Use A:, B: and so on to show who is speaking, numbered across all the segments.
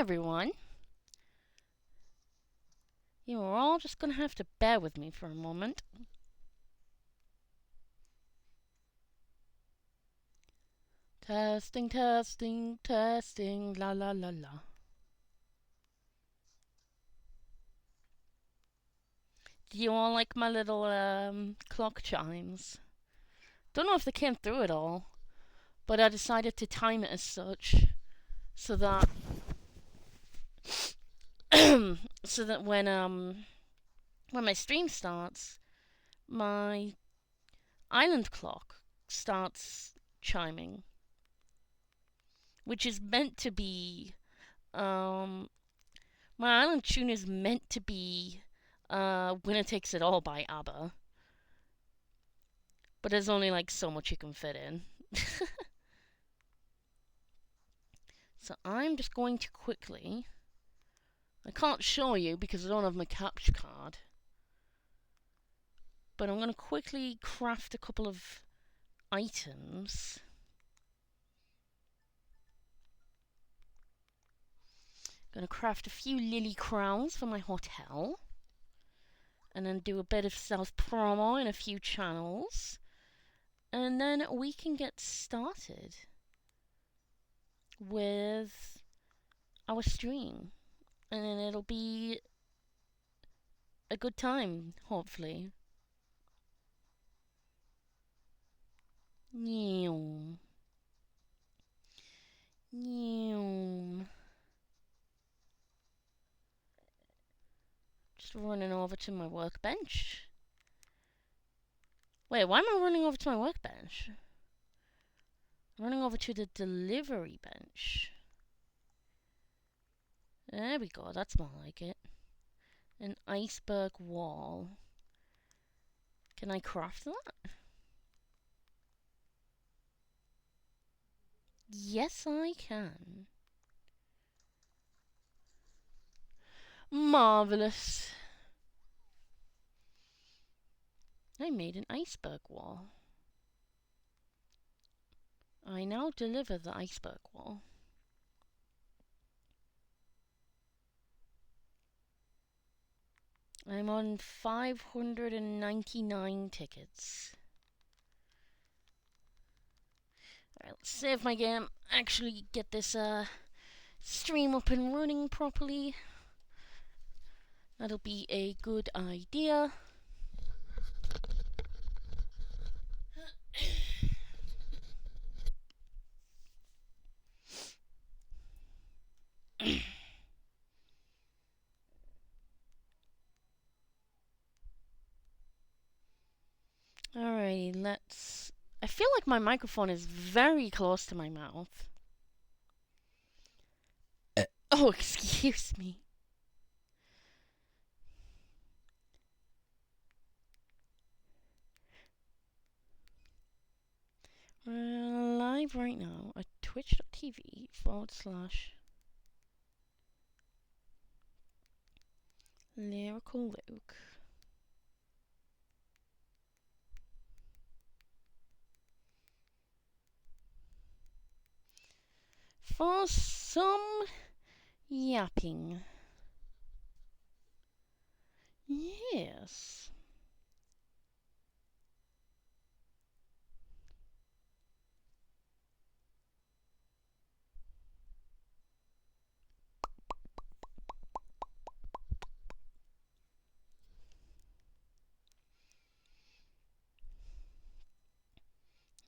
A: everyone. You are all just gonna have to bear with me for a moment. Testing, testing, testing, la la la la. Do you all like my little clock chimes? Don't know if they came through at all, but I decided to time it as such so that so that when my stream starts, my island clock starts chiming, which is meant to be my island tune is meant to be Winner Takes It All by ABBA, but there's only like so much you can fit in. So I'm just going to quickly, I can't show you because I don't have my capture card, but I'm going to quickly craft a couple of items. Going to craft a few lily crowns for my hotel, and then do a bit of self promo in a few channels, and then we can get started with our stream, and then it'll be a good time, hopefully. Neom. Neom. Just running over to my workbench. Wait, why am I running over to my workbench? I'm running over to the delivery bench. There we go, that's more like it. An iceberg wall. Can I craft that? Yes, I can. Marvelous. I made an iceberg wall. I now deliver the iceberg wall. I'm on 599 tickets. Alright, let's save my game. Actually get this stream up and running properly. That'll be a good idea. Alrighty, let's... I feel like my microphone is very close to my mouth. Oh, excuse me. We're live right now at twitch.tv/Lyrical Luke. For some yapping. Yes.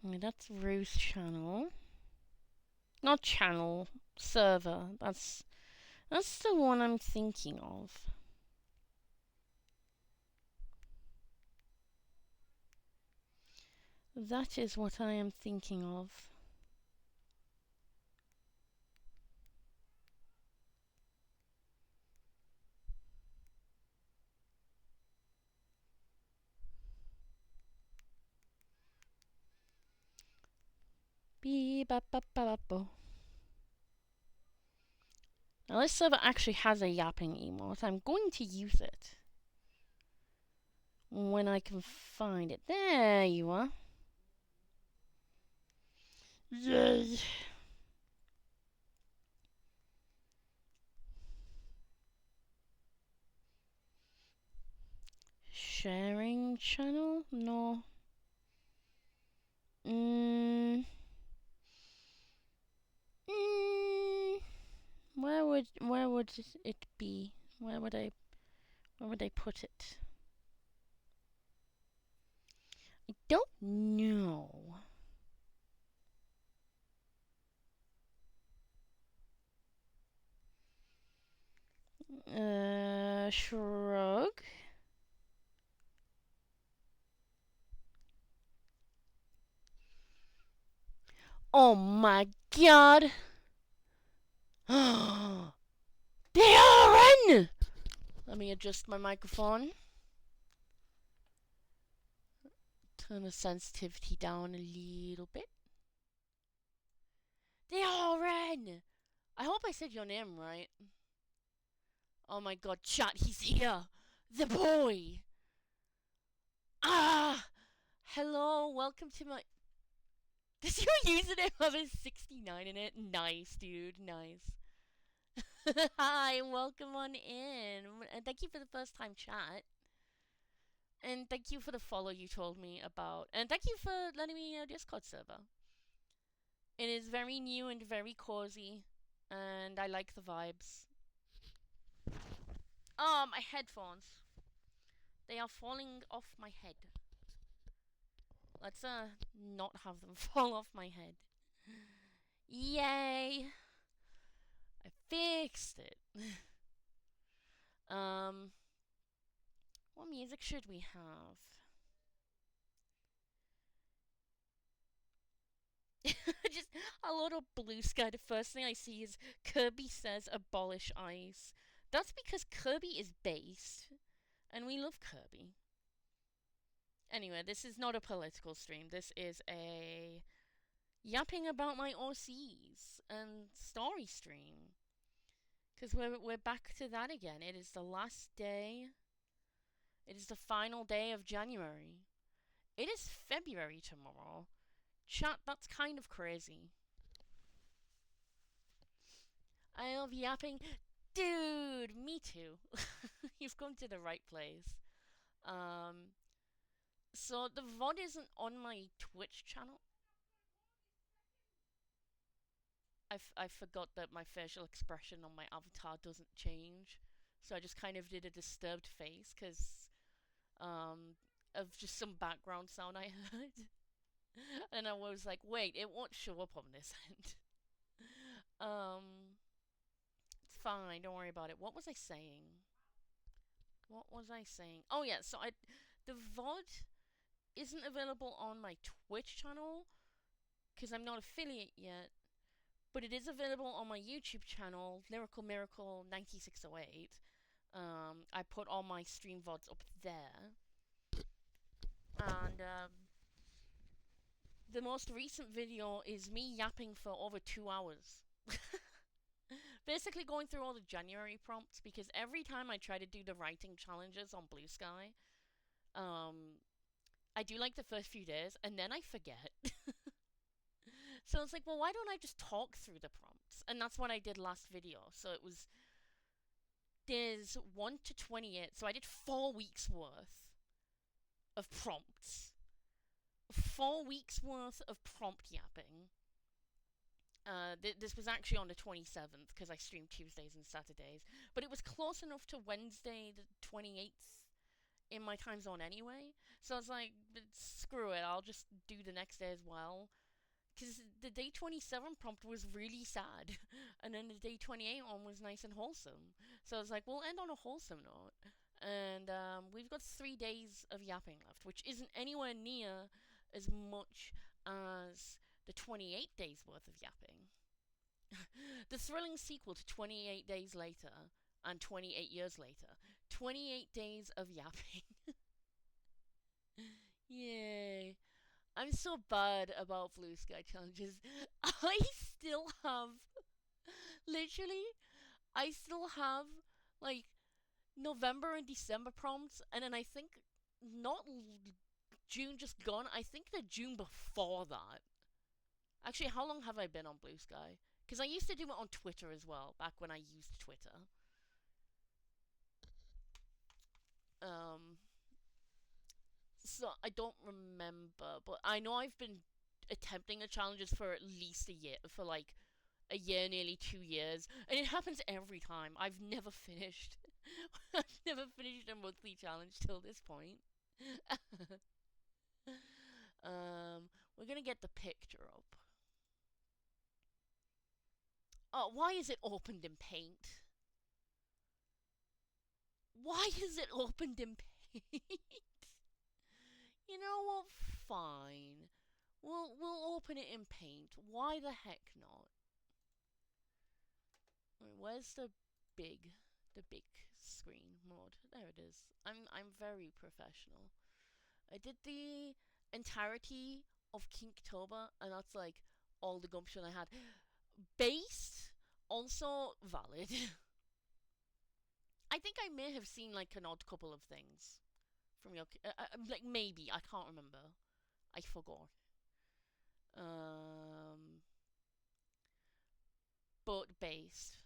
A: That's Rue's channel. Not channel, server. That's the one I'm thinking of. That is what I am thinking of. Bee-ba-ba-ba-ba-bo. Now this server actually has a yapping emote. I'm going to use it when I can find it. There you are. Yay! sharing channel? No. Mm. Mm. Where would it be? Where would I put it? I don't know. Shrug. Oh my god! They are in! Let me adjust my microphone. Turn the sensitivity down a little bit. They are in! I hope I said your name right. Oh my god, chat, he's here! The boy! Ah! Hello, welcome to my... Does your username have a 69 in it? Nice, dude, nice. Hi, welcome on in. And thank you for the first time chat. And thank you for the follow you told me about. And thank you for letting me in a Discord server. It is very new and very cozy. And I like the vibes. Oh, my headphones. They are falling off my head. Let's not have them fall off my head. Yay! I fixed it. What music should we have? Just a lot of blue sky. The first thing I see is Kirby says abolish ice. That's because Kirby is based, and we love Kirby. Anyway, this is not a political stream. This is a yapping about my OCs and story stream. Because we're back to that again. It is the last day. It is the final day of January. It is February tomorrow. Chat, that's kind of crazy. I love yapping. Dude, me too. You've come to the right place. So the VOD isn't on my Twitch channel. I forgot that my facial expression on my avatar doesn't change. So I just kind of did a disturbed face because of just some background sound I heard. And I was like, wait, it won't show up on this end. It's fine, don't worry about it. What was I saying? Oh yeah, so the VOD isn't available on my Twitch channel because I'm not affiliate yet, but it is available on my YouTube channel, Lyrical Miracle 9608. I put all my stream VODs up there, and the most recent video is me yapping for over 2 hours. Basically going through all the January prompts, because every time I try to do the writing challenges on Blue Sky, I do like the first few days, and then I forget. So it's like, well, why don't I just talk through the prompts? And that's what I did last video. So it was days 1 to 28. So I did 4 weeks worth of prompts. 4 weeks worth of prompt yapping. This was actually on the 27th because I streamed Tuesdays and Saturdays. But it was close enough to Wednesday the 28th in my time zone anyway. So I was like, screw it, I'll just do the next day as well. Because the day 27 prompt was really sad. And then the day 28 one was nice and wholesome. So I was like, we'll end on a wholesome note. And we've got 3 days of yapping left, which isn't anywhere near as much as the 28 days worth of yapping. The thrilling sequel to 28 Days Later and 28 Years Later. 28 days of yapping. Yay. I'm so bad about Blue Sky challenges. I still have, literally, I still have, like, November and December prompts, and then I think, not June just gone, I think the June before that. Actually, how long have I been on Blue Sky? Because I used to do it on Twitter as well, back when I used Twitter. So I don't remember, but I know I've been attempting the challenges for at least a year, for like a year, nearly 2 years, and it happens every time. I've never finished. I've never finished a monthly challenge till this point. We're gonna get the picture up. Oh, why is it opened in Paint? Why is it opened in Paint? You know what? Fine. We'll open it in Paint. Why the heck not? Wait, where's the big screen mode? There it is. I'm very professional. I did the entirety of Kinktober, and that's like all the gumption I had. Based, also valid. I think I may have seen like an odd couple of things from your like maybe I can't remember. I forgot. Um, but based.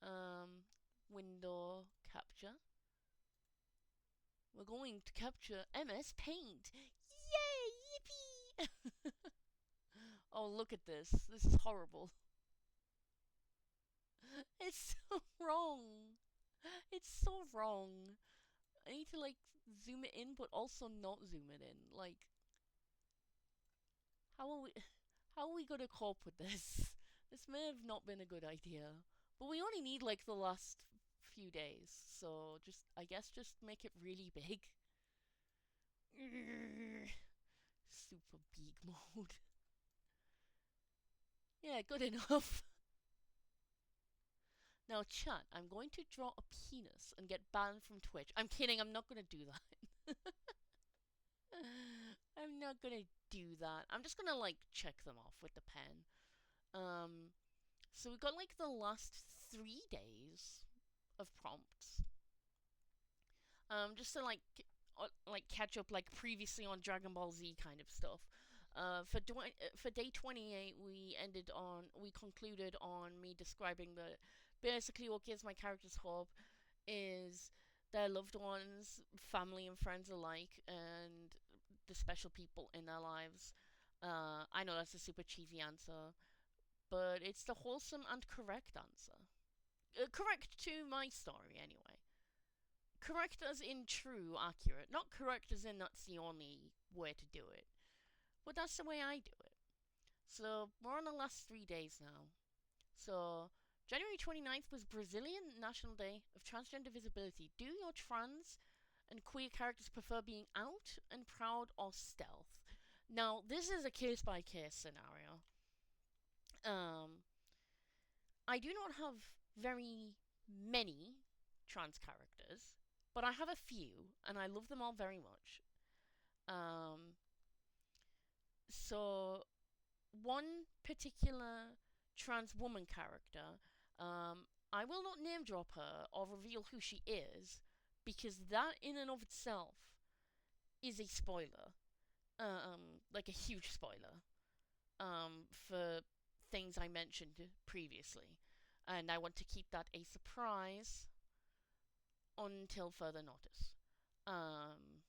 A: Um, window capture. We're going to capture MS Paint. Yay! Yippee! Oh, look at this. This is horrible. It's so wrong. It's so wrong. I need to like zoom it in, but also not zoom it in. Like, how are we? How are we gonna cope with this? This may have not been a good idea, but we only need like the last few days, so just I guess just make it really big. Super big mode. Yeah, good enough. Now, chat, I'm going to draw a penis and get banned from Twitch. I'm kidding, I'm not gonna do that. I'm not gonna do that. I'm just gonna like check them off with the pen. Um, so we've got like the last 3 days of prompts. Just to like catch up like previously on Dragon Ball Z kind of stuff. For day 28, we concluded on me describing that basically what gives my characters hope is their loved ones, family and friends alike, and the special people in their lives. I know that's a super cheesy answer, but it's the wholesome and correct answer. Correct to my story, anyway. Correct as in true, accurate. Not correct as in that's the only way to do it. But that's the way I do it. So we're on the last 3 days now. So January 29th was Brazilian National Day of Transgender Visibility. Do your trans and queer characters prefer being out and proud or stealth? Now, this is a case by case scenario. Um, I do not have very many trans characters, but I have a few, and I love them all very much. Um, so one particular trans woman character, I will not name drop her or reveal who she is, because that in and of itself is a spoiler. Like a huge spoiler. For things I mentioned previously. And I want to keep that a surprise until further notice. Um,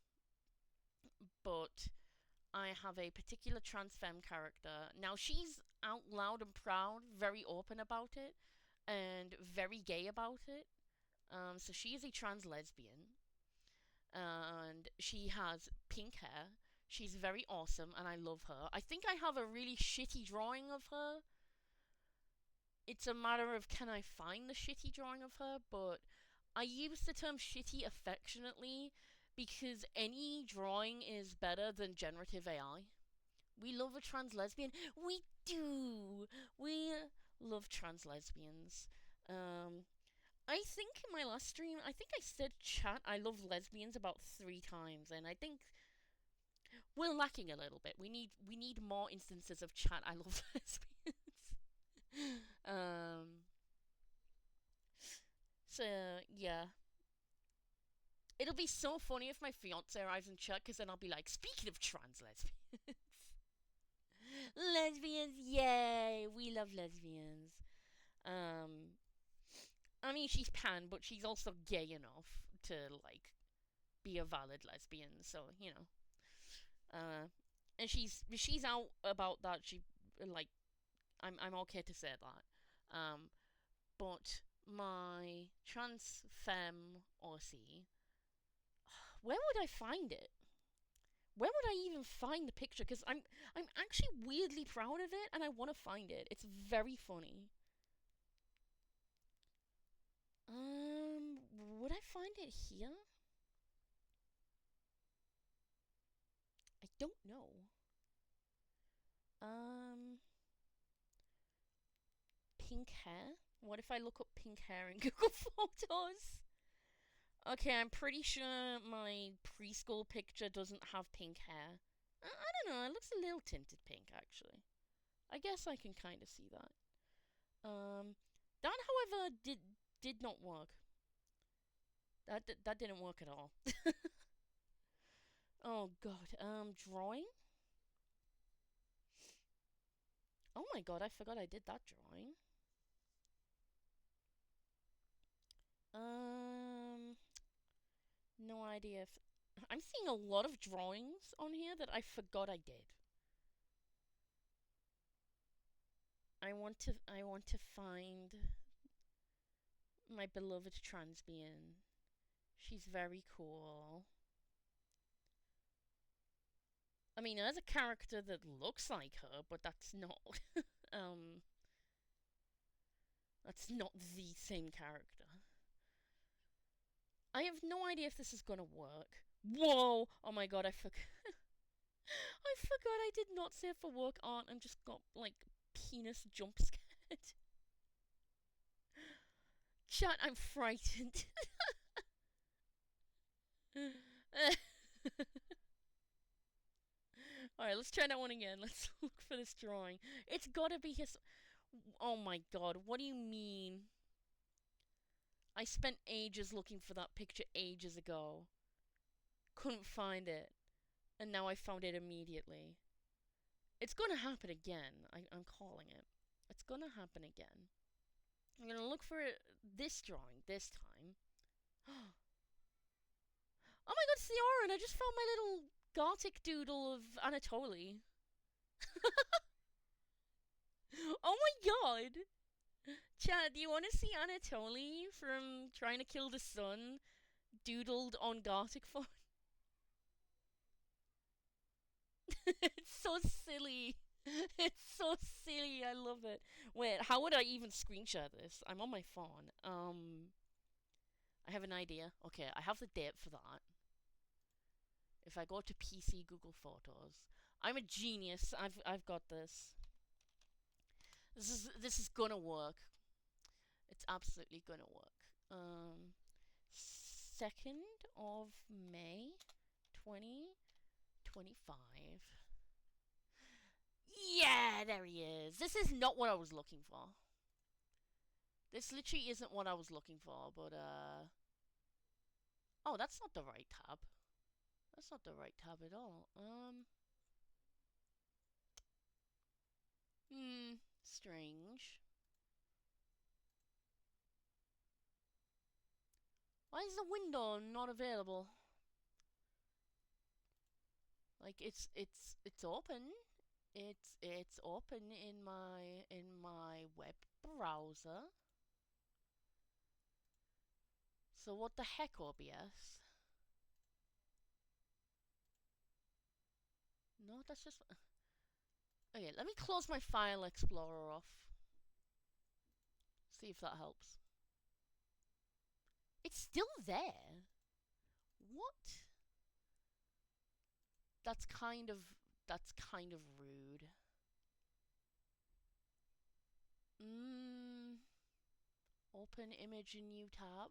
A: but I have a particular trans femme character. Now, she's out loud and proud, very open about it, and very gay about it. So she is a trans lesbian, and she has pink hair. She's very awesome, and I love her. I think I have a really shitty drawing of her. It's a matter of can I find the shitty drawing of her, but I use the term shitty affectionately because any drawing is better than generative AI. We love a trans lesbian. We do. We love trans lesbians. I think in my last stream, I think I said chat I love lesbians about 3 times, and I think we're lacking a little bit. We need more instances of chat I love lesbians. um. So yeah, it'll be so funny if my fiance arrives in chat, because then I'll be like, speaking of trans lesbians, lesbians, yay! We love lesbians. Um, I mean, she's pan, but she's also gay enough to like be a valid lesbian. So you know. Uh, and she's out about that. She like I'm okay to say that. But my trans femme Aussie, where would I find it? Where would I even find the picture? Because I'm actually weirdly proud of it, and I want to find it. It's very funny. Would I find it here? I don't know. Um, Pink hair. What if I look up pink hair in Google Photos? Okay, I'm pretty sure my preschool picture doesn't have pink hair. I don't know. It looks a little tinted pink, actually. I guess I can kind of see that. That, however, did not work. That didn't work at all. Oh god. Drawing. Oh my god, I forgot I did that drawing. Um, no idea if I'm seeing a lot of drawings on here that I forgot I did. I want to find my beloved transbian. She's very cool. I mean, there's a character that looks like her, but um that's not the same character. I have no idea if this is gonna work. Whoa! Oh my god, I forgot. I forgot I did not save for work art and just got like penis jump scared. Chat, I'm frightened. Alright, let's try that one again. Let's look for this drawing. It's gotta be his. Oh my god, what do you mean? I spent ages looking for that picture ages ago. Couldn't find it. And now I found it immediately. It's gonna happen again. I'm calling it. It's gonna happen again. I'm gonna look for this drawing this time. Oh my god, it's the Oran! I just found my little Gartic doodle of Anatoly. Oh my god! Chad, do you want to see Anatoly from Trying to Kill the Sun doodled on Gartic font? It's so silly. It's so silly. I love it. Wait, how would I even screen share this? I'm on my phone. I have an idea. Okay, I have the date for that. If I go to PC Google Photos, I'm a genius. I've got this. This is gonna work. It's absolutely gonna work. 2nd of May, 2025. Yeah, there he is. This is not what I was looking for. This literally isn't what I was looking for, but oh, that's not the right tab. That's not the right tab at all. Strange. Why is the window not available? Like it's open. It's open in my web browser. So what the heck, OBS? No, that's just. Okay, let me close my file explorer off. See if that helps. It's still there. What? That's kind of rude. Open image in new tab.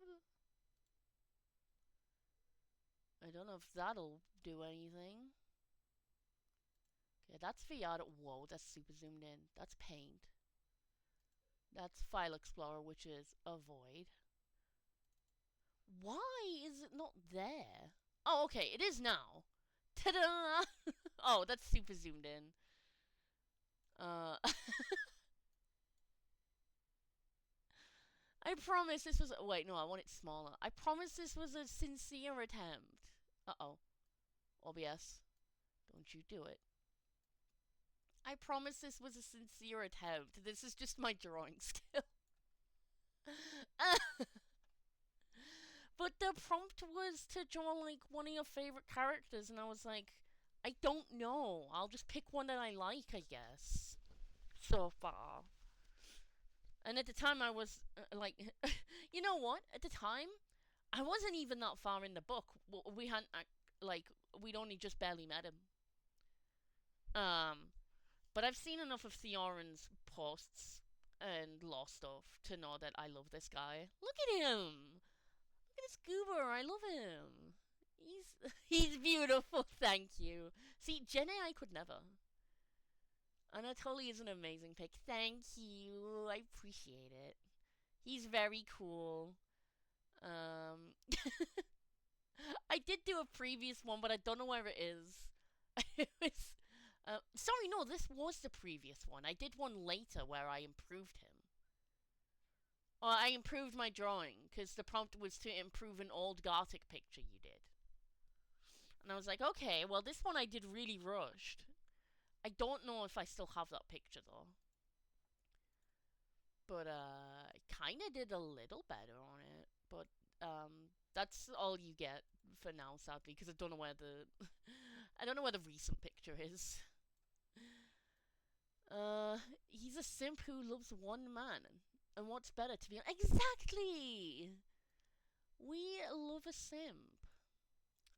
A: I don't know if that'll do anything. Okay, that's VR. Whoa, that's super zoomed in. That's Paint. That's File Explorer, which is Avoid. Why is it not there? Oh, okay, it is now. Ta-da! Oh, that's super zoomed in. I promise this was. Wait, no, I want it smaller. I promise this was a sincere attempt. Uh oh. OBS. don't you do it. I promise this was a sincere attempt. This is just my drawing skill. But the prompt was to draw like one of your favorite characters, and I was like, I don't know. I'll just pick one that I like, I guess. So far. And at the time, I was like, you know what? At the time, I wasn't even that far in the book. We hadn't, like, we'd only just barely met him. Um, but I've seen enough of Theoren's posts and law stuff to know that I love this guy. Look at him! Look at this goober, I love him. He's he's beautiful, thank you. See, Jenny, I could never. Anatoly is an amazing pick. Thank you. I appreciate it. He's very cool. Um I did do a previous one, but I don't know where it is. It was sorry, no, this was the previous one. I did one later where I improved him. Well, I improved my drawing because the prompt was to improve an old Gothic picture you did. And I was like, okay, well, this one I did really rushed. I don't know if I still have that picture though. But I kind of did a little better on it. But that's all you get for now, sadly, because I don't know where the I don't know where the recent picture is. He's a simp who loves one man. And what's better to be exactly? We love a simp.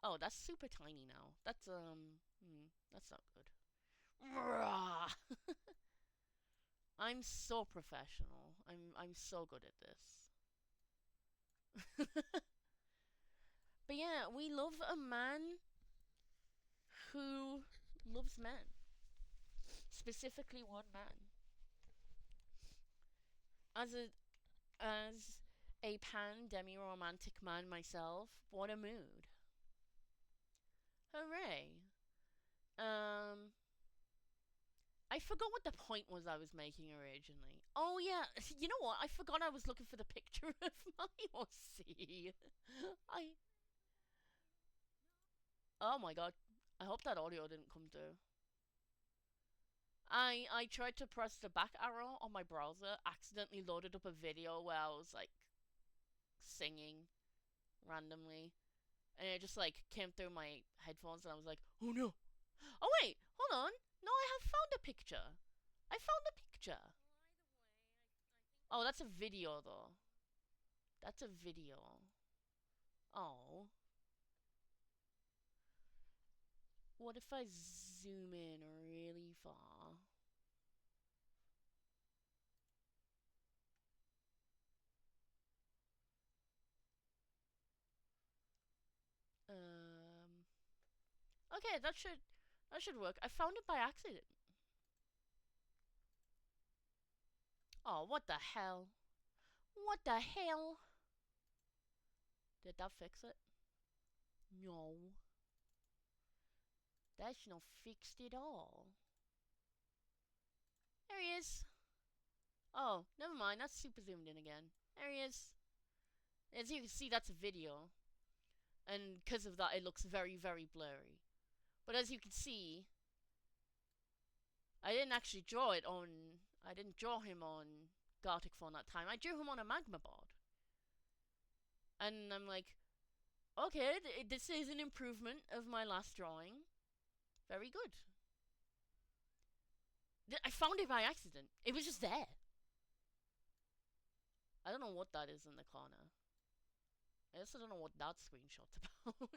A: Oh, that's super tiny now. That's not good. I'm so professional. I'm so good at this. But yeah, we love a man who loves men. Specifically one man. As a pan demi romantic man myself, what a mood. Hooray. Um I forgot what the point was I was making originally. Oh yeah, you know what? I forgot I was looking for the picture of my OC. I Oh my god. I hope that audio didn't come through. I tried to press the back arrow on my browser, accidentally loaded up a video where I was like singing randomly, and it just like came through my headphones, and I was like, oh no. Oh wait, hold on. No, I have found a picture. I found a picture. Oh, that's a video though. That's a video. Oh. What if I zoom in really far? Um. Okay, that should work. I found it by accident. Oh, what the hell? What the hell? Did that fix it? No. That's not fixed at all. There he is. Oh, never mind. That's super zoomed in again. There he is. As you can see, that's a video. And because of that, it looks very, very blurry. But as you can see, I didn't actually draw it on... I didn't draw him on Gartic Phone that time. I drew him on a magma board. And I'm like, okay, this is an improvement of my last drawing. Very good. I found it by accident. It was just there. I don't know what that is in the corner. I also don't know what that screenshot's about.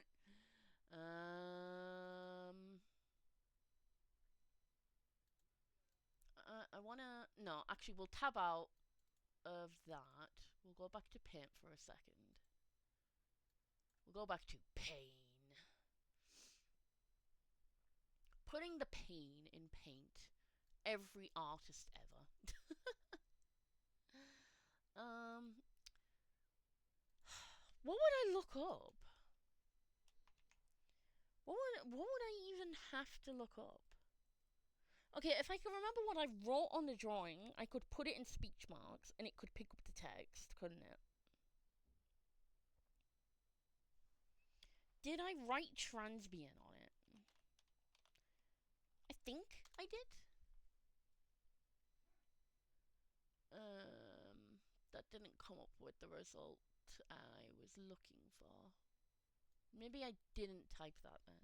A: I wanna... No, actually, we'll tab out of that. We'll go back to paint for a second. We'll go back to pain. Putting the pain in paint. Every artist ever. What would I look up? What would I even have to look up? Okay, if I can remember what I wrote on the drawing, I could put it in speech marks and it could pick up the text, couldn't it? Did I write transbian on it? think I did. That didn't come up with the result I was looking for. Maybe I didn't type that then.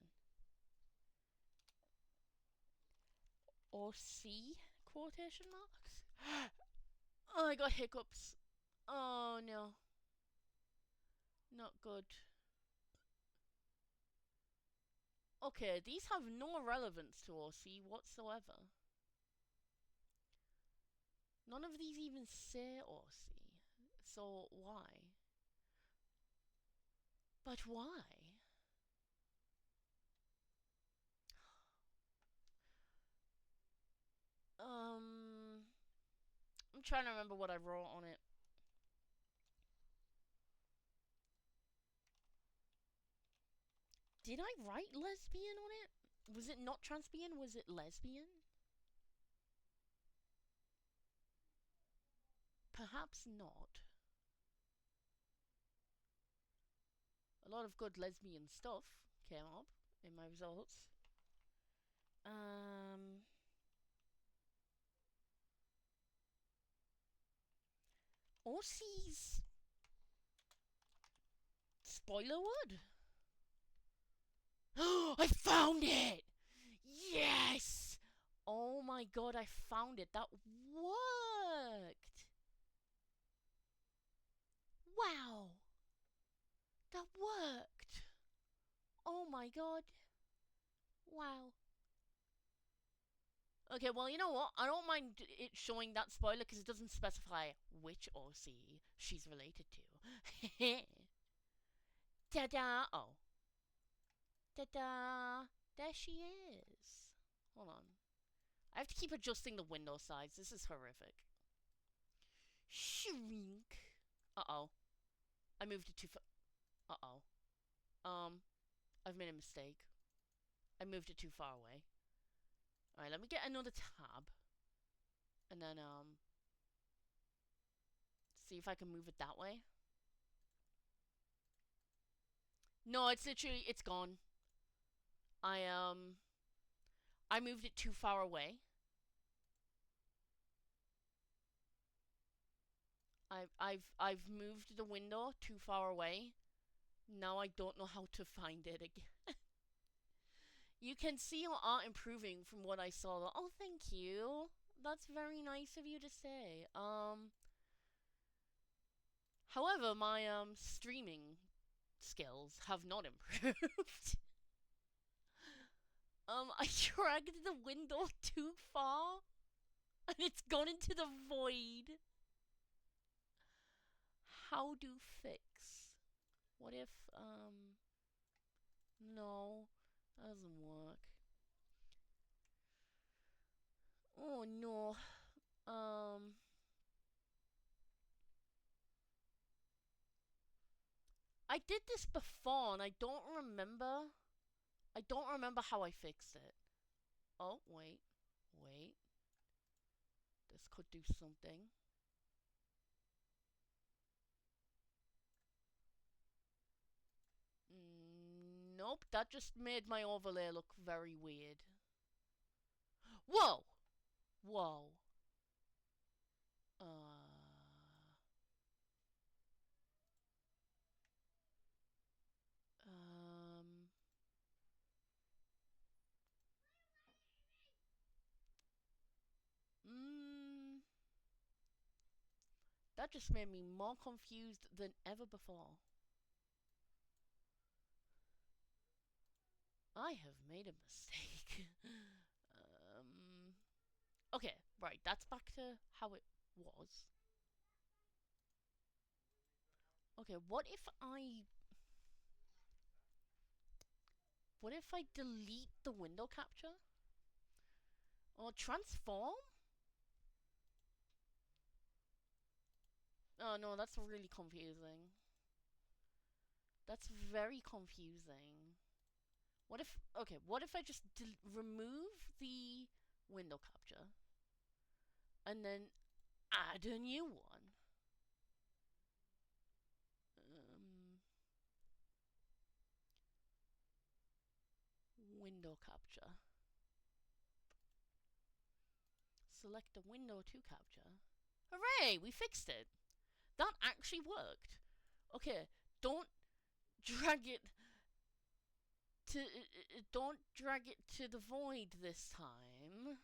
A: Or C quotation marks? Oh, I got hiccups. Oh no. Not good. Okay, these have no relevance to OC whatsoever. None of these even say OC. So why? But why? I'm trying to remember what I wrote on it. Did I write lesbian on it? Was it not transbian? Was it lesbian? Perhaps not. A lot of good lesbian stuff came up in my results. OC's spoiler word? I found it! Yes! Oh my god, I found it. That worked! Wow! That worked! Oh my god. Wow. Okay, well, you know what? I don't mind it showing that spoiler because it doesn't specify which OC she's related to. Ta-da! Oh. Ta-da! There she is. Hold on. I have to keep adjusting the window size. This is horrific. Shrink. Uh-oh. I moved it too far. Uh-oh. I've made a mistake. I moved it too far away. Alright, let me get another tab. And then, see if I can move it that way. No, it's literally, it's gone. I moved it too far away. I've moved the window too far away. Now I don't know how to find it again. You can see your art improving from what I saw. Oh, thank you. That's very nice of you to say. However, my streaming skills have not improved. I dragged the window too far and it's gone into the void. How do fix? What if, no, that doesn't work. Oh no. I did this before and I don't remember. I don't remember how I fixed it. Oh, wait. Wait. This could do something. Nope, that just made my overlay look very weird. Whoa! Whoa. Um... That just made me more confused than ever before. I have made a mistake. Okay, right, that's back to how it was. Okay, what if I delete the window capture? Or transform? Oh no, that's really confusing. That's very confusing. What if I just remove the window capture and then add a new one? Window capture. select the window to capture. Hooray! We fixed it. That actually worked. Okay, don't drag it to the void this time.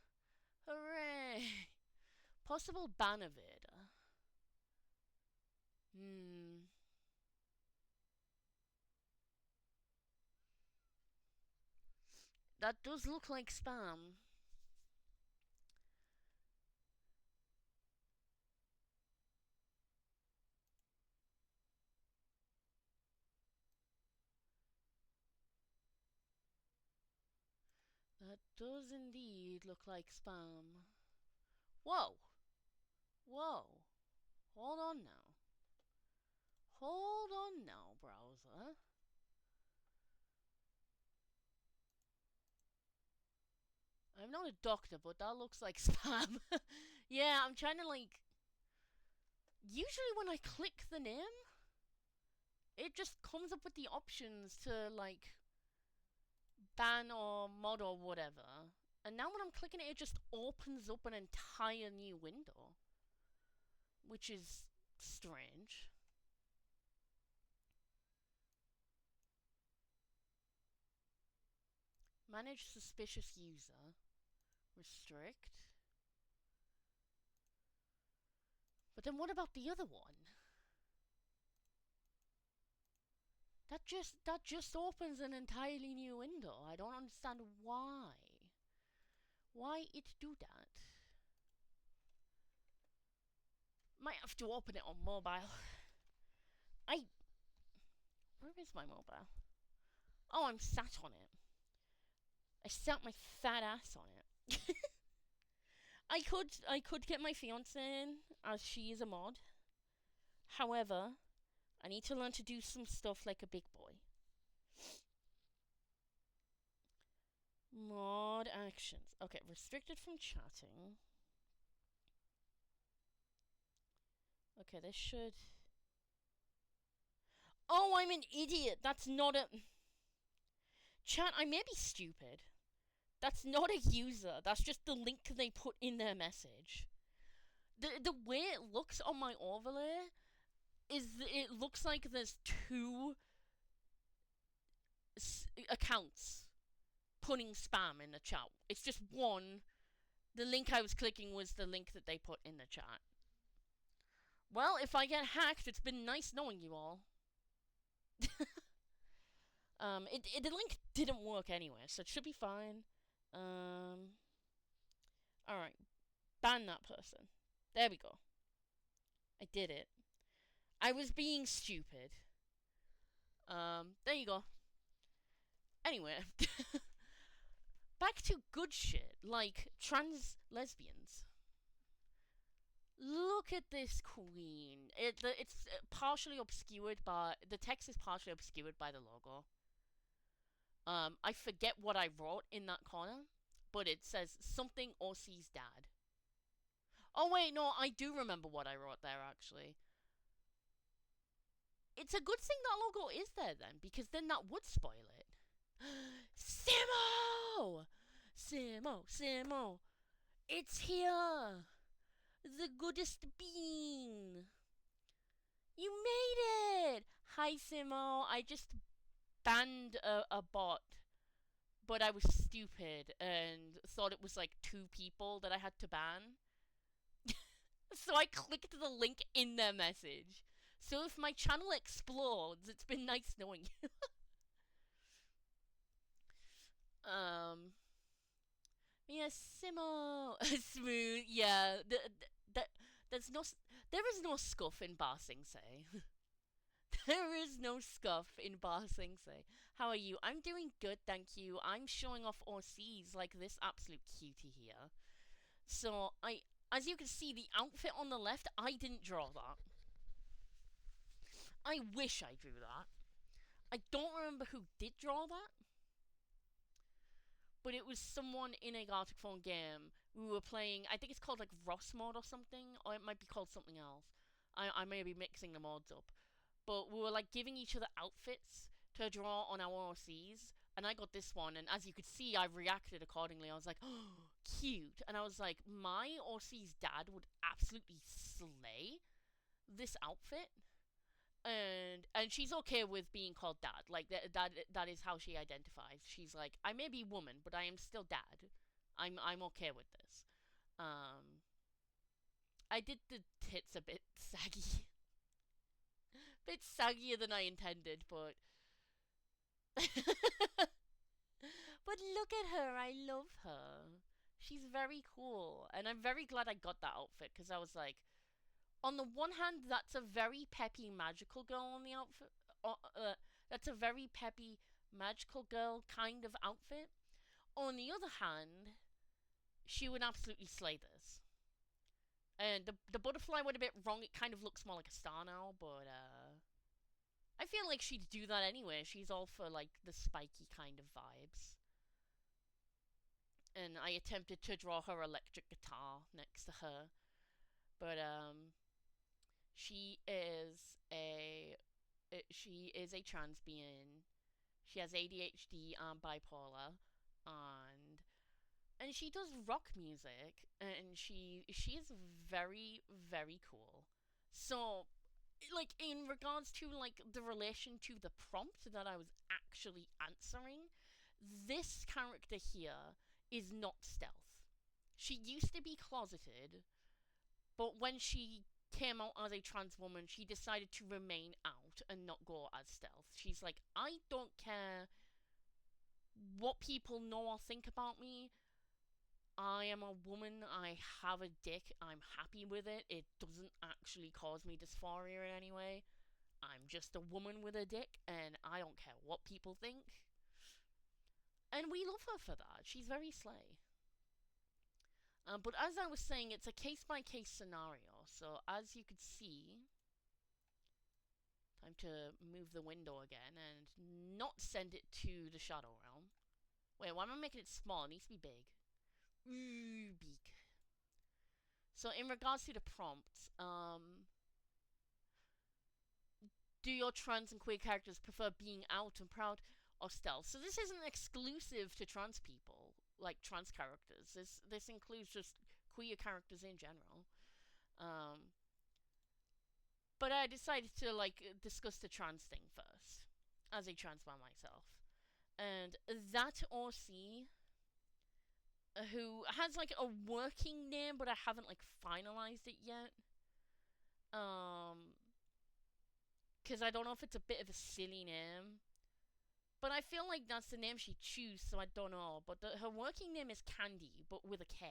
A: Hooray! Possible ban evader. That does look like spam. That does indeed look like spam. Whoa! Whoa! Hold on now. Hold on now, browser. I'm not a doctor, but that looks like spam. Yeah, I'm trying to like... Usually when I click the name, it just comes up with the options to like ban or mod or whatever. And now when I'm clicking it, it just opens up an entire new window. Which is strange. Manage suspicious user. Restrict. But then what about the other one? That just opens an entirely new window. I don't understand why. Why it do that? Might have to open it on mobile. Where is my mobile? Oh, I'm sat on it. I sat my fat ass on it. I could get my fiance in, as she is a mod. However, I need to learn to do some stuff like a big boy. Mod actions. Okay, restricted from chatting. Okay, this should... Oh, I'm an idiot! That's not a... Chat, I may be stupid. That's not a user. That's just the link they put in their message. The way it looks on my overlay is it looks like there's two accounts putting spam in the chat. It's just one. The link I was clicking was the link that they put in the chat. Well, if I get hacked, it's been nice knowing you all. The link didn't work anyway, so it should be fine. Alright. Ban that person. There we go. I did it. I was being stupid. There you go. Anyway. Back to good shit, like trans lesbians. Look at this queen. It's partially obscured by... The text is partially obscured by the logo. I forget what I wrote in that corner, but it says something OC's dad. Oh wait, no, I do remember what I wrote there, actually. It's a good thing that logo is there then, because then that would spoil it. Simo! Simo! It's here! The goodest bean! You made it! Hi, Simo. I just banned a bot, but I was stupid and thought it was like 2 people that I had to ban. So I clicked the link in their message. So if my channel explodes, it's been nice knowing you. Yeah, Simo. Smooth, yeah. There is no scuff in Ba Sing Se. There is no scuff in Ba Sing Se. How are you? I'm doing good, thank you. I'm showing off OCs like this absolute cutie here. So, as you can see, the outfit on the left, I didn't draw that. I wish I drew that. I don't remember who did draw that. But it was someone in a Gartic Phone game. We were playing, I think it's called like Ross mode or something, or it might be called something else. I may be mixing the mods up. But we were like giving each other outfits to draw on our OCs, and I got this one, and as you could see, I reacted accordingly. I was like, oh, cute. And I was like, my Orc's dad would absolutely slay this outfit. And she's okay with being called dad. Like that is how she identifies. She's like, I may be woman, but I am still dad. I'm okay with this. Um I did the tits a bit saggy. Bit saggier than I intended, but but look at her. I love her. She's very cool, and I'm very glad I got that outfit because I was like, on the one hand, that's a very peppy magical girl on the outfit. That's a very peppy magical girl kind of outfit. On the other hand, she would absolutely slay this. And the butterfly went a bit wrong. It kind of looks more like a star now, but I feel like she'd do that anyway. She's all for like the spiky kind of vibes. And I attempted to draw her electric guitar next to her, but she is a she is a trans being. She has ADHD and bipolar, and she does rock music, and she is very cool. So, like in regards to like the relation to the prompt that I was actually answering, this character here is not stealth. She used to be closeted, but when she came out as a trans woman, she decided to remain out and not go as stealth. She's like, I don't care what people know or think about me. I am a woman, I have a dick, I'm happy with it. It doesn't actually cause me dysphoria in any way. I'm just a woman with a dick, and I don't care what people think. And we love her for that. She's very slay. But as I was saying, it's a case by case scenario. So as you could see, time to move the window again and not send it to the Shadow Realm. Wait, why am I making it small? It needs to be big. Ooh, big. So in regards to the prompts, do your trans and queer characters prefer being out and proud or stealth? So this isn't exclusive to trans people, like trans characters. This includes just queer characters in general. But I decided to like discuss the trans thing first, as a trans man myself. And that OC, who has like a working name, but I haven't like finalized it yet. Because I don't know if it's a bit of a silly name. But I feel like that's the name she chose, so I don't know. But her working name is Candy, but with a K.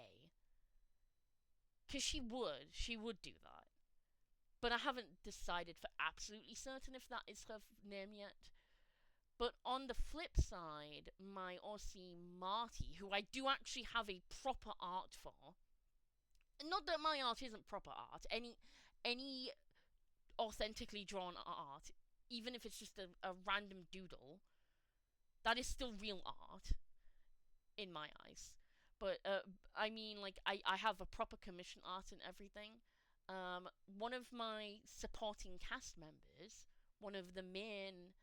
A: Because she would do that. But I haven't decided for absolutely certain if that is her name yet. But on the flip side, my OC Marty, who I do actually have a proper art for. Not that my art isn't proper art. Any authentically drawn art, even if it's just a random doodle, that is still real art in my eyes. But I mean, like I have a proper commission art and everything. One of my supporting cast members, one of the main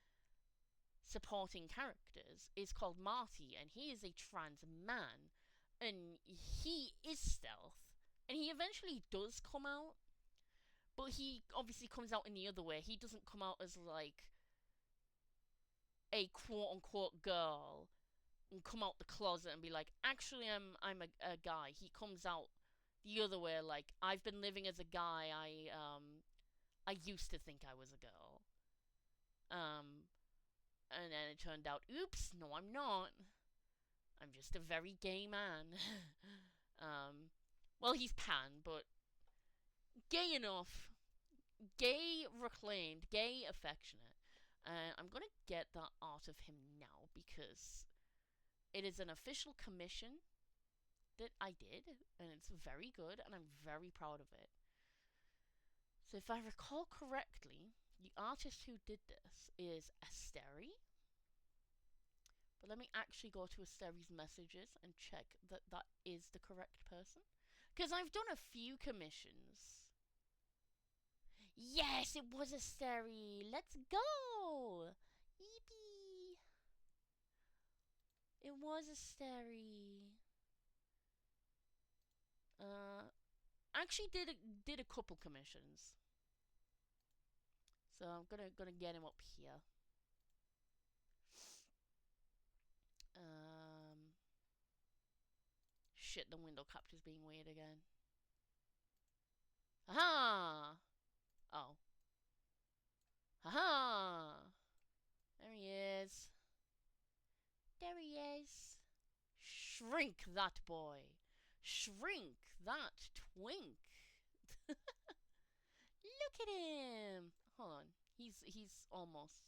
A: supporting characters, is called Marty, and he is a trans man, and he is stealth, and he eventually does come out, but he obviously comes out in the other way. He doesn't come out as like a quote unquote girl and come out the closet and be like, actually I'm a guy. He comes out the other way, like, I've been living as a guy. I used to think I was a girl. And then it turned out, oops, no I'm not. I'm just a very gay man. Well, he's pan, but gay enough. Gay reclaimed, gay affectionate. I'm gonna get that art of him now because it is an official commission that I did, and it's very good, and I'm very proud of it. So if I recall correctly, the artist who did this is Asteri. But let me actually go to Asteri's messages and check that that is the correct person. Because I've done a few commissions. Yes, it was Asteri. Let's go! Yippee! It was a stary. Actually did a couple commissions. So I'm gonna get him up here. Shit, the window capture's being weird again. Aha! Oh. Aha! There he is. There he is. Shrink that boy. Shrink that twink. Look at him. Hold on. He's almost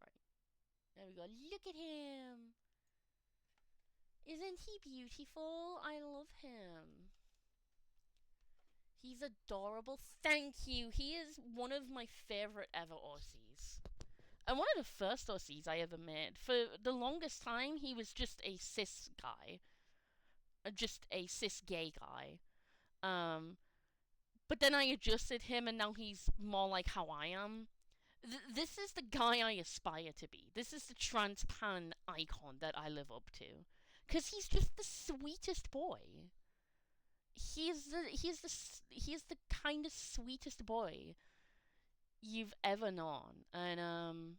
A: right. There we go. Look at him. Isn't he beautiful? I love him. He's adorable. Thank you. He is one of my favorite ever OCs. And one of the first OCs I ever made. For the longest time, he was just a cis guy. Just a cis gay guy. But then I adjusted him and now he's more like how I am. This is the guy I aspire to be. This is the trans pan icon that I live up to. Because he's just the sweetest boy. He is the kind of sweetest boy you've ever known. And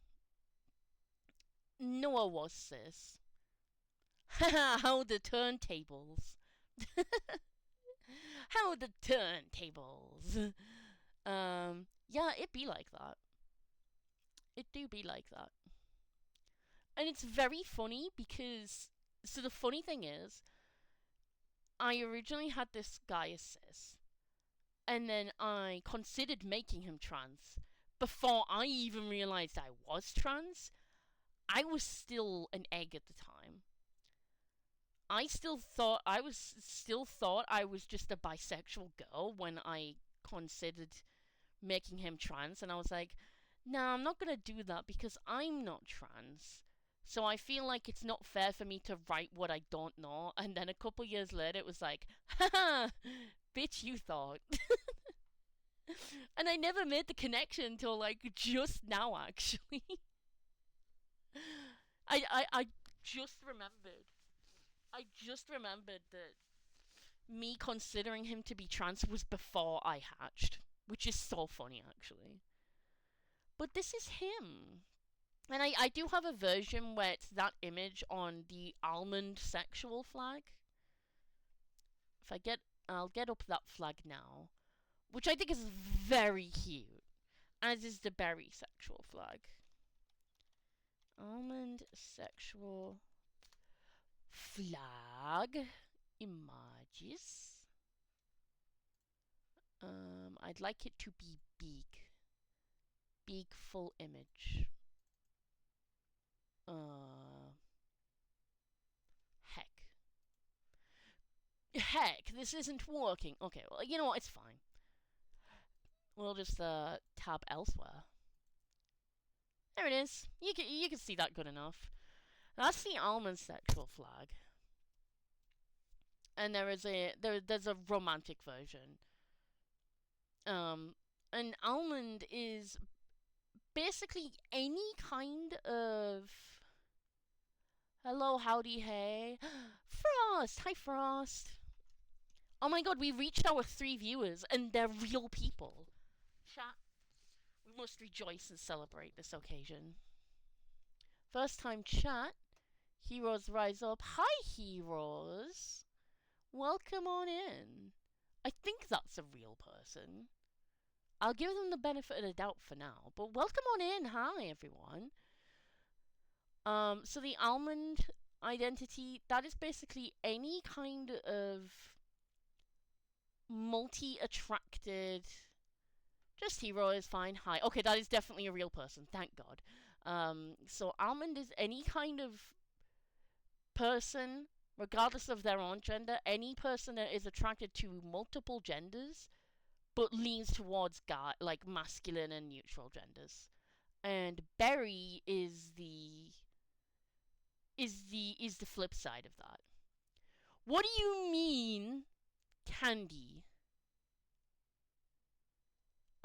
A: Noah was cis. Haha, how the turntables. How the turntables. Yeah, it be like that. It do be like that. And it's very funny because, so the funny thing is, I originally had this guy as cis, and then I considered making him trans. Before I even realized I was trans, I was still an egg at the time. I still thought I was just a bisexual girl when I considered making him trans, and I was like, nah, I'm not gonna do that because I'm not trans. So I feel like it's not fair for me to write what I don't know. And then a couple years later, it was like, haha, bitch, you thought. And I never made the connection until like just now, actually. I just remembered. I just remembered that me considering him to be trans was before I hatched, which is so funny, actually. But this is him. And I do have a version where it's that image on the almond sexual flag. I'll get up that flag now, which I think is very cute, as is the berry sexual flag. Almond sexual flag emojis. I'd like it to be big. Big full image. Heck. Heck, this isn't working. Okay, well, you know what? It's fine. We'll just tab elsewhere. There it is. You can see that good enough. That's the almond sexual flag. And there's a romantic version. An almond is basically any kind of hello, howdy, hey. Frost! Hi, Frost! Oh my god, we reached our 3 viewers, and they're real people. Chat. We must rejoice and celebrate this occasion. First time chat. Heroes rise up. Hi, heroes! Welcome on in. I think that's a real person. I'll give them the benefit of the doubt for now, but welcome on in. Hi, everyone. So the almond identity, that is basically any kind of multi-attracted. Just hero is fine. Hi. Okay, that is definitely a real person. Thank God. So almond is any kind of person, regardless of their own gender, any person that is attracted to multiple genders, but leans towards like masculine and neutral genders. And berry is the flip side of that. What do you mean, candy?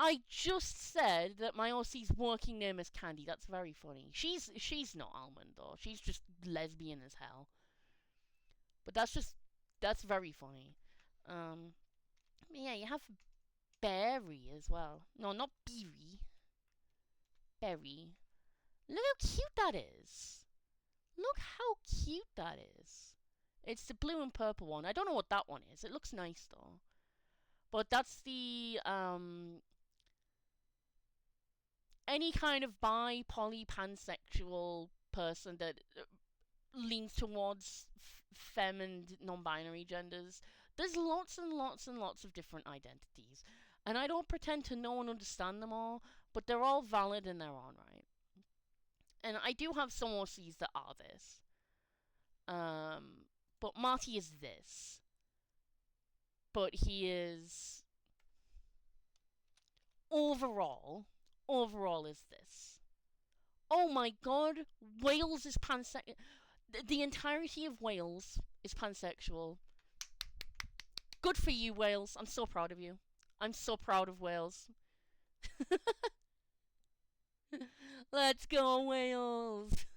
A: I just said that my OC's working name is Candy. That's very funny. She's not Almond though. She's just lesbian as hell. But that's very funny. Um, yeah, you have Berry as well. No, not Beery. Berry. Look how cute that is. Look how cute that is. It's the blue and purple one. I don't know what that one is. It looks nice though. But that's the any kind of bi, poly, pansexual person that leans towards femme and non-binary genders. There's lots and lots and lots of different identities, and I don't pretend to know and understand them all, but they're all valid in their own right. And I do have some OCs that are this. But Marty is this. But he is overall is this. Oh my god, Wales is pansexual. The entirety of Wales is pansexual. Good for you, Wales. I'm so proud of you. I'm so proud of Wales. Let's go, Wales!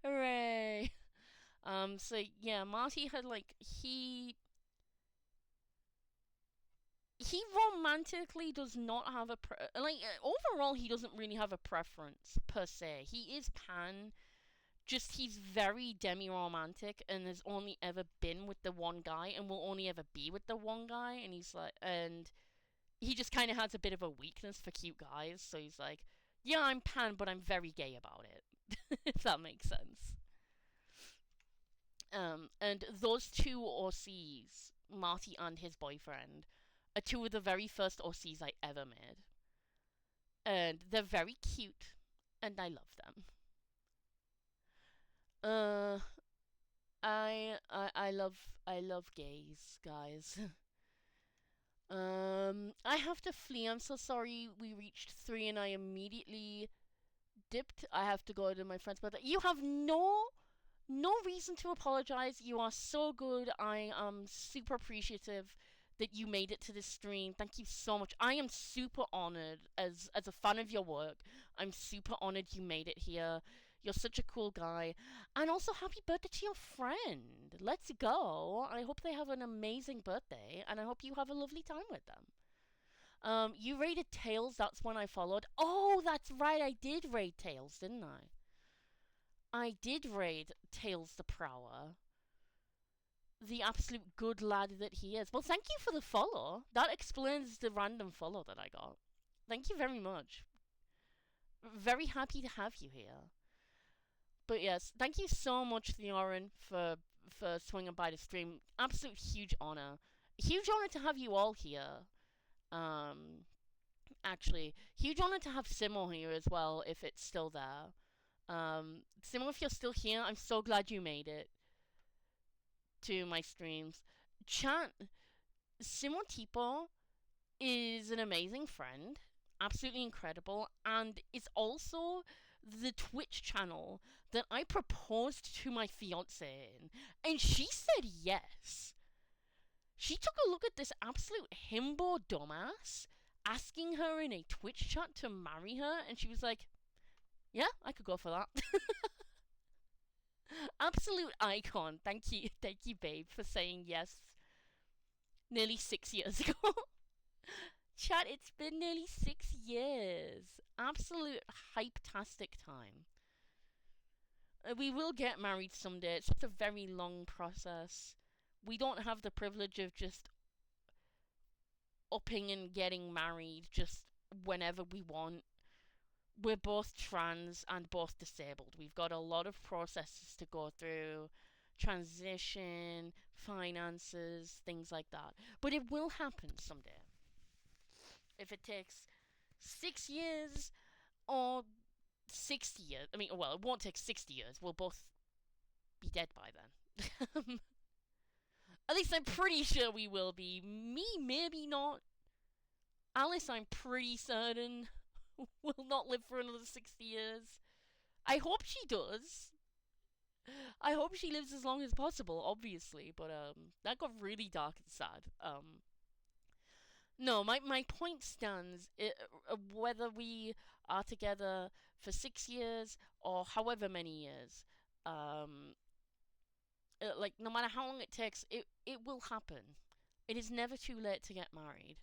A: Hooray! So yeah, Marty had he romantically does not have a overall he doesn't really have a preference per se. He is pan, just he's very demi-romantic and has only ever been with the one guy and will only ever be with the one guy, and he just kind of has a bit of a weakness for cute guys, so he's like, yeah, I'm pan, but I'm very gay about it. If that makes sense. And those two OCs, Marty and his boyfriend, are two of the very first OCs I ever made. And they're very cute, and I love them. Uh, I love gays, guys. I have to flee. I'm so sorry. We reached 3, and I immediately dipped. I have to go to my friend's birthday. You have no reason to apologize. You are so good. I am super appreciative that you made it to this stream. Thank you so much. I am super honored as a fan of your work. I'm super honored you made it here. You're such a cool guy. And also happy birthday to your friend. Let's go. I hope they have an amazing birthday and I hope you have a lovely time with them. You raided Tails, that's when I followed. Oh, that's right, I did raid Tails, didn't I? I did raid Tails the Prower. The absolute good lad that he is. Well, thank you for the follow. That explains the random follow that I got. Thank you very much. Very happy to have you here. But yes, thank you so much, Theorin, for swinging by the stream. Absolute huge honor. Huge honor to have you all here. Um, Actually, huge honor to have Simo here as well, if it's still there. Simo, if you're still here, I'm so glad you made it to my streams. Chat, Simo Tipo is an amazing friend, absolutely incredible, and is also the Twitch channel that I proposed to my fiance in, and she said yes. She took a look at this absolute himbo dumbass asking her in a Twitch chat to marry her, and she was like, yeah, I could go for that. Absolute icon. Thank you, babe, for saying yes nearly 6 years ago. Chat, it's been nearly 6 years. Absolute hype-tastic time. We will get married someday. It's just a very long process. We don't have the privilege of just upping and getting married just whenever we want. We're both trans and both disabled. We've got a lot of processes to go through. Transition, finances, things like that. But it will happen someday. If it takes 6 years or 60 years. I mean, well, it won't take 60 years. We'll both be dead by then. At least I'm pretty sure we will be. Me, maybe not. Alice, I'm pretty certain, will not live for another 60 years. I hope she does. I hope she lives as long as possible, obviously, but that got really dark and sad. No, my point stands. Whether we are together for 6 years or however many years, um, like no matter how long it takes, it will happen. It is never too late to get married.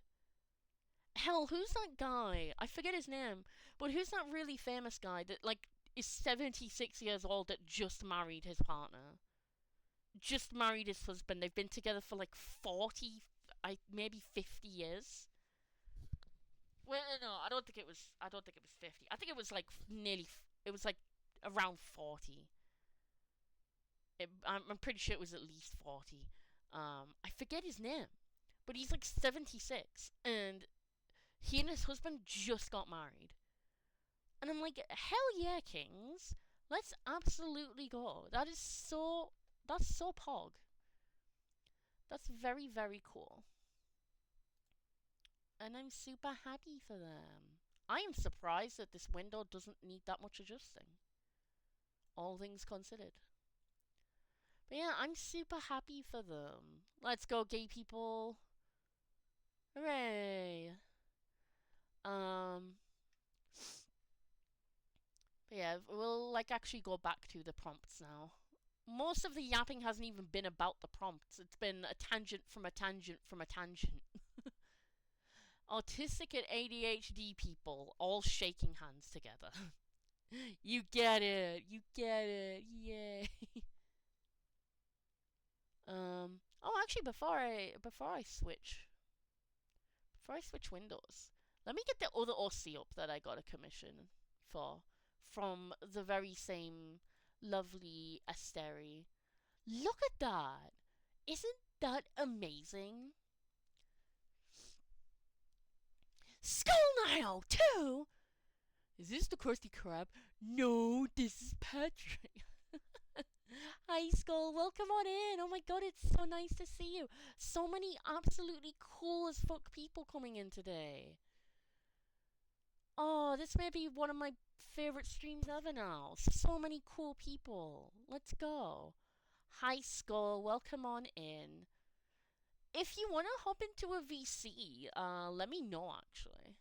A: Hell, who's that guy? I forget his name, but who's that really famous guy that like is 76 years old that just married his partner? Just married his husband. They've been together for like 40, maybe 50 years. Well, no, I don't think it was. I don't think it was 50. I think it was like nearly. It was like around 40. I'm pretty sure it was at least 40. I forget his name, but he's like 76, and he and his husband just got married. And I'm like, hell yeah, Kings. Let's absolutely go. That is so. That's so pog. That's very, very cool. And I'm super happy for them. I am surprised that this window doesn't need that much adjusting. All things considered. But yeah, I'm super happy for them. Let's go, gay people. Hooray. Um, but yeah, we'll like actually go back to the prompts now. Most of the yapping hasn't even been about the prompts. It's been a tangent from a tangent from a tangent. Autistic and ADHD people all shaking hands together. You get it. You get it. Yay. Oh, actually, before I switch windows, let me get the other OC up that I got a commission for from the very same lovely Asteri. Look at that! Isn't that amazing? Skull Nile too. Is this the Krusty Krab? No, this is Patrick. Hi, Skull. Welcome on in. Oh my god, it's so nice to see you. So many absolutely cool as fuck people coming in today. Oh, this may be one of my favorite streams ever now. So many cool people. Let's go. Hi, Skull. Welcome on in. If you want to hop into a VC, let me know actually.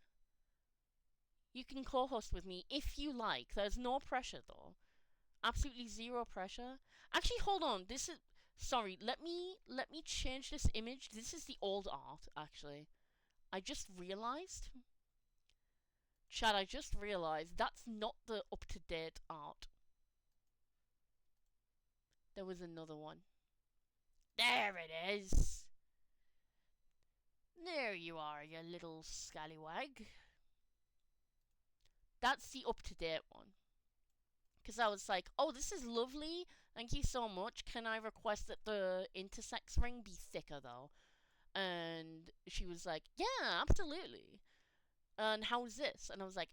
A: You can co host with me if you like. There's no pressure though. Absolutely zero pressure. Actually, hold on. This is sorry. Let me change this image. This is the old art. Actually, I just realized. Chad, I just realized that's not the up to date art. There was another one. There it is. There you are, you little scallywag. That's the up to date one. Because I was like, oh, this is lovely. Thank you so much. Can I request that the intersex ring be thicker though? And she was like, yeah, absolutely. And how's this? And I was like,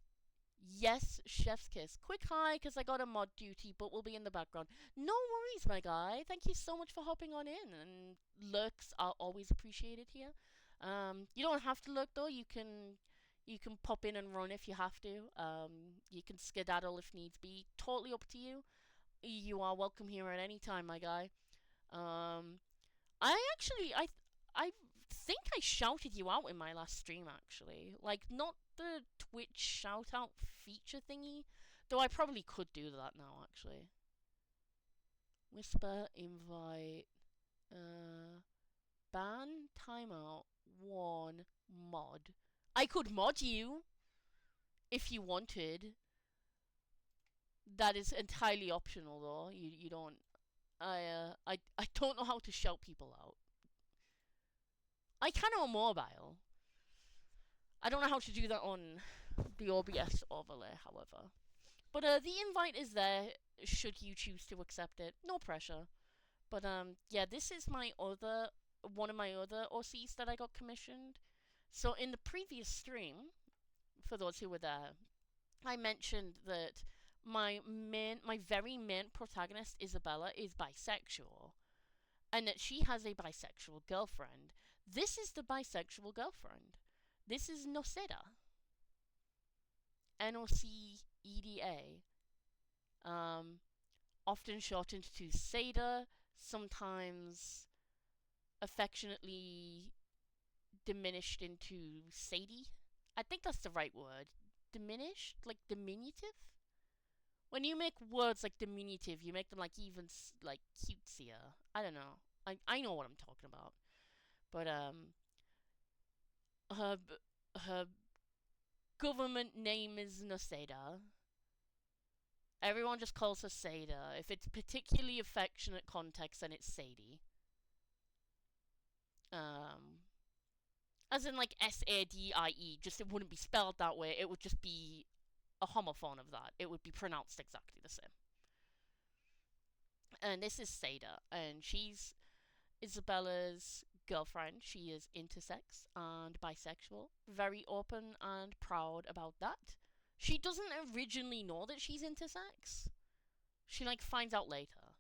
A: yes, chef's kiss. Quick hi, because I got a mod duty, but we'll be in the background. No worries, my guy. Thank you so much for hopping on in. And lurks are always appreciated here. You don't have to lurk though. You can pop in and run if you have to. You can skedaddle if needs be. Totally up to you. You are welcome here at any time, my guy. Um, I think I shouted you out in my last stream actually. Like not the Twitch shout out feature thingy, though I probably could do that now actually. Whisper invite ban timeout one mod. I could mod you if you wanted. That is entirely optional though. You don't I don't know how to shout people out. I can on mobile. I don't know how to do that on the OBS overlay, however. But the invite is there should you choose to accept it. No pressure. But yeah, this is my other one of my other OCs that I got commissioned. So in the previous stream, for those who were there, I mentioned that my very main protagonist Isabella is bisexual, and that she has a bisexual girlfriend. This is the bisexual girlfriend. This is Noceda. Noceda. Um, often shortened to Seda, sometimes affectionately diminished into Sadie. I think that's the right word. Diminished? Like diminutive? When you make words like diminutive, you make them like even like cutesier. I don't know. I know what I'm talking about. But her her government name is Naseda. Everyone just calls her Sada. If it's particularly affectionate context, then it's Sadie. Um, as in like Sadie. Just it wouldn't be spelled that way. It would just be a homophone of that. It would be pronounced exactly the same. And this is Sada, and she's Isabella's girlfriend. She is intersex and bisexual, very open and proud about that. She doesn't originally know that she's intersex. She like finds out later.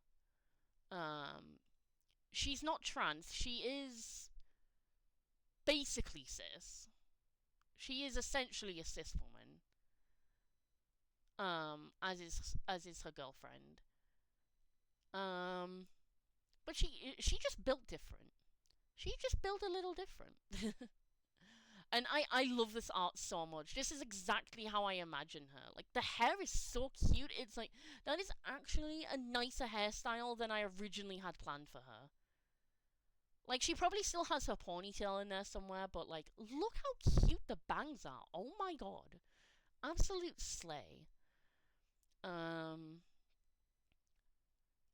A: Um, she's not trans. She is basically cis. She is essentially a cis woman. As is her girlfriend. Um, but she just built different. She just built a little different. And I love this art so much. This is exactly how I imagine her. Like, the hair is so cute. It's like, that is actually a nicer hairstyle than I originally had planned for her. Like, she probably still has her ponytail in there somewhere, but, like, look how cute the bangs are. Oh my god. Absolute slay. Um,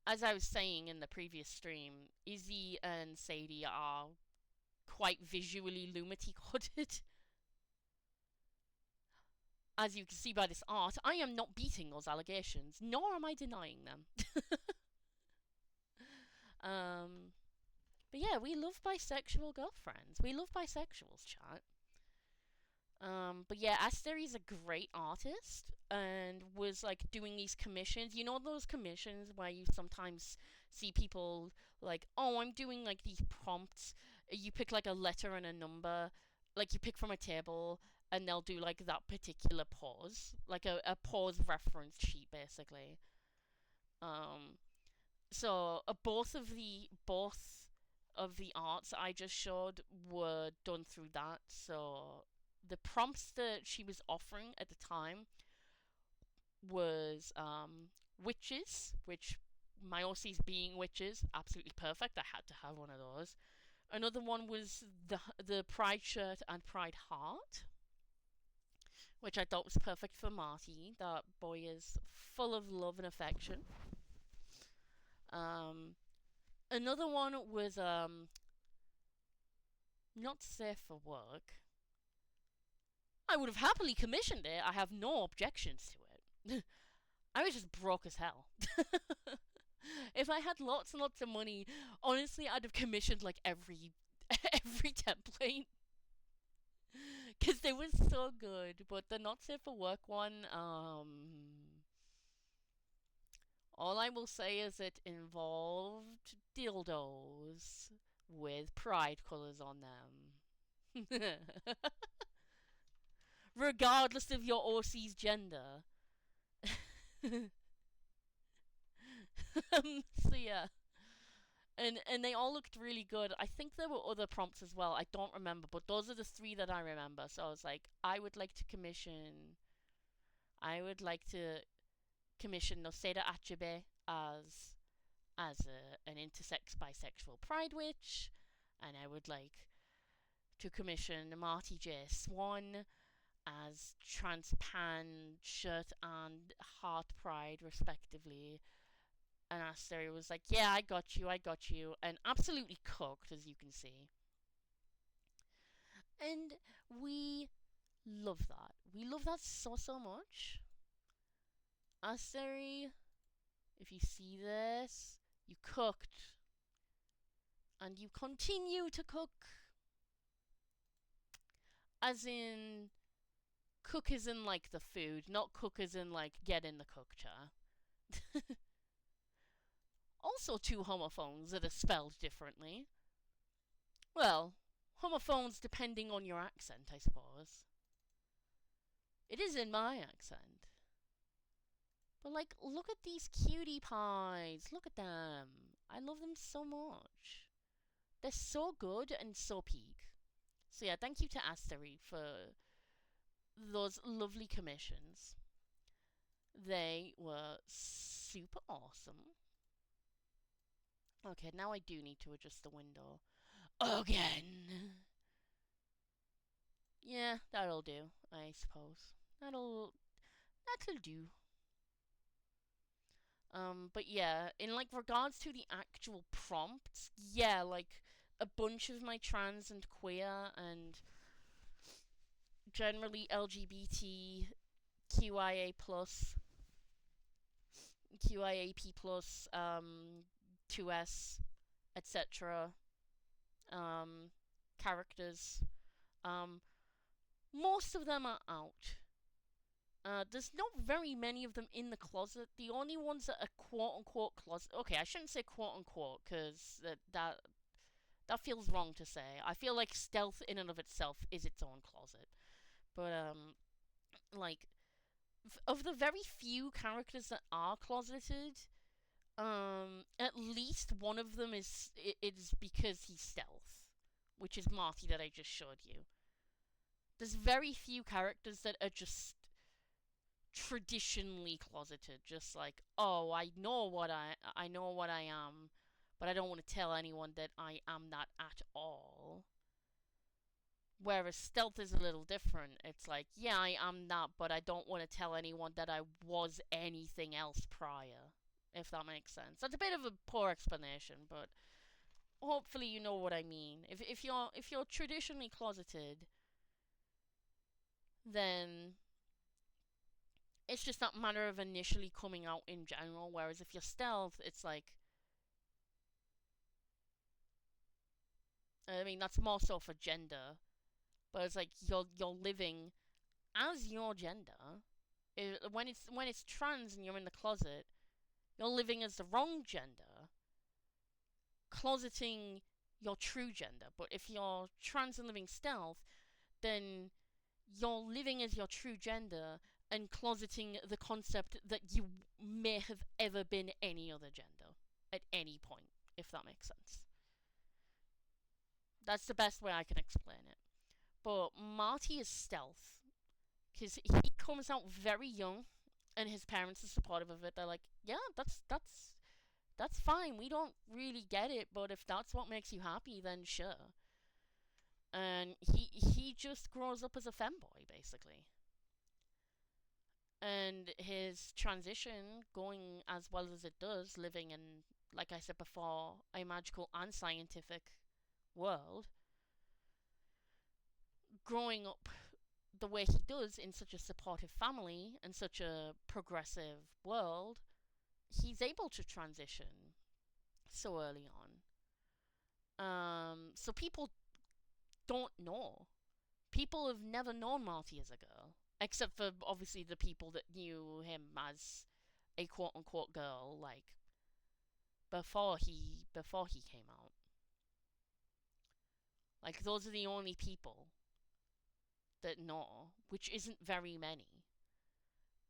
A: as I was saying in the previous stream, Izzy and Sadie are quite visually Lumity coded. As you can see by this art, I am not beating those allegations, nor am I denying them. um, but yeah, we love bisexual girlfriends. We love bisexuals, chat. But yeah, Asteri's a great artist and was like doing these commissions. You know those commissions where you sometimes see people like, oh, I'm doing like these prompts. You pick like a letter and a number, like you pick from a table, and they'll do like that particular pause, like a pause reference sheet, basically. Um, so both of the arts I just showed were done through that. So the prompts that she was offering at the time was witches, which my OCs being witches, absolutely perfect. I had to have one of those. Another one was the pride shirt and pride heart, which I thought was perfect for Marty. That boy is full of love and affection. Um, Another one was not safe for work. I would have happily commissioned it. I have no objections to it. I was just broke as hell. If I had lots and lots of money, honestly, I'd have commissioned like every every template because they were so good. But the not safe for work one, all I will say is it involved dildos with pride colours on them. Regardless of your OC's gender. So yeah. And they all looked really good. I think there were other prompts as well. I don't remember, but those are the three that I remember. So I was like, I would like to commission Noseda Achabe as an intersex bisexual pride witch, and I would like to commission Marty J. Swan as trans pan shirt and heart pride respectively. And Asteria was like, yeah, I got you, and absolutely cooked, as you can see. And we love that. We love that so, so much. Asteria, if you see this, you cooked. And you continue to cook. As in, cook as in like the food, not cook as in like get in the cook chair. Also, two homophones that are spelled differently. Well, homophones depending on your accent, I suppose. It is in my accent. But, like, look at these cutie pies. Look at them. I love them so much. They're so good and so peak. So yeah, thank you to Astery for those lovely commissions. They were super awesome. Okay, now I do need to adjust the window. Again! Yeah, that'll do, I suppose. That'll do. But yeah, in like regards to the actual prompts, yeah, like a bunch of my trans and queer and generally LGBT, QIA plus, QIAP plus, 2S, etc. Characters. Um, Most of them are out. There's not very many of them in the closet. The only ones that are quote unquote closet. Okay, I shouldn't say quote unquote because that feels wrong to say. I feel like stealth in and of itself is its own closet. But like of the very few characters that are closeted, at least one of them is because he's stealth, which is Marty that I just showed you. There's very few characters that are just traditionally closeted, just like, oh, I know what I am, but I don't want to tell anyone that I am that at all. Whereas stealth is a little different. It's like, yeah, I am that, but I don't want to tell anyone that I was anything else prior. If that makes sense. That's a bit of a poor explanation, but hopefully you know what I mean. If you're traditionally closeted, then it's just that matter of initially coming out in general. Whereas if you're stealth, it's like, I mean, that's more so for gender, but it's like you're living as your gender. When it's trans and you're in the closet, you're living as the wrong gender, closeting your true gender. But if you're trans and living stealth, then you're living as your true gender and closeting the concept that you may have ever been any other gender at any point, if that makes sense. That's the best way I can explain it. But Marty is stealth because he comes out very young, and his parents are supportive of it. They're like, "Yeah, that's fine. We don't really get it, but if that's what makes you happy, then sure." And he just grows up as a femboy, basically. And his transition going as well as it does, living in, like I said before, a magical and scientific world, growing up the way he does in such a supportive family and such a progressive world, he's able to transition so early on. So people don't know. People have never known Marty as a girl, except for obviously the people that knew him as a quote unquote girl, like before he came out. Like those are the only people that know, which isn't very many.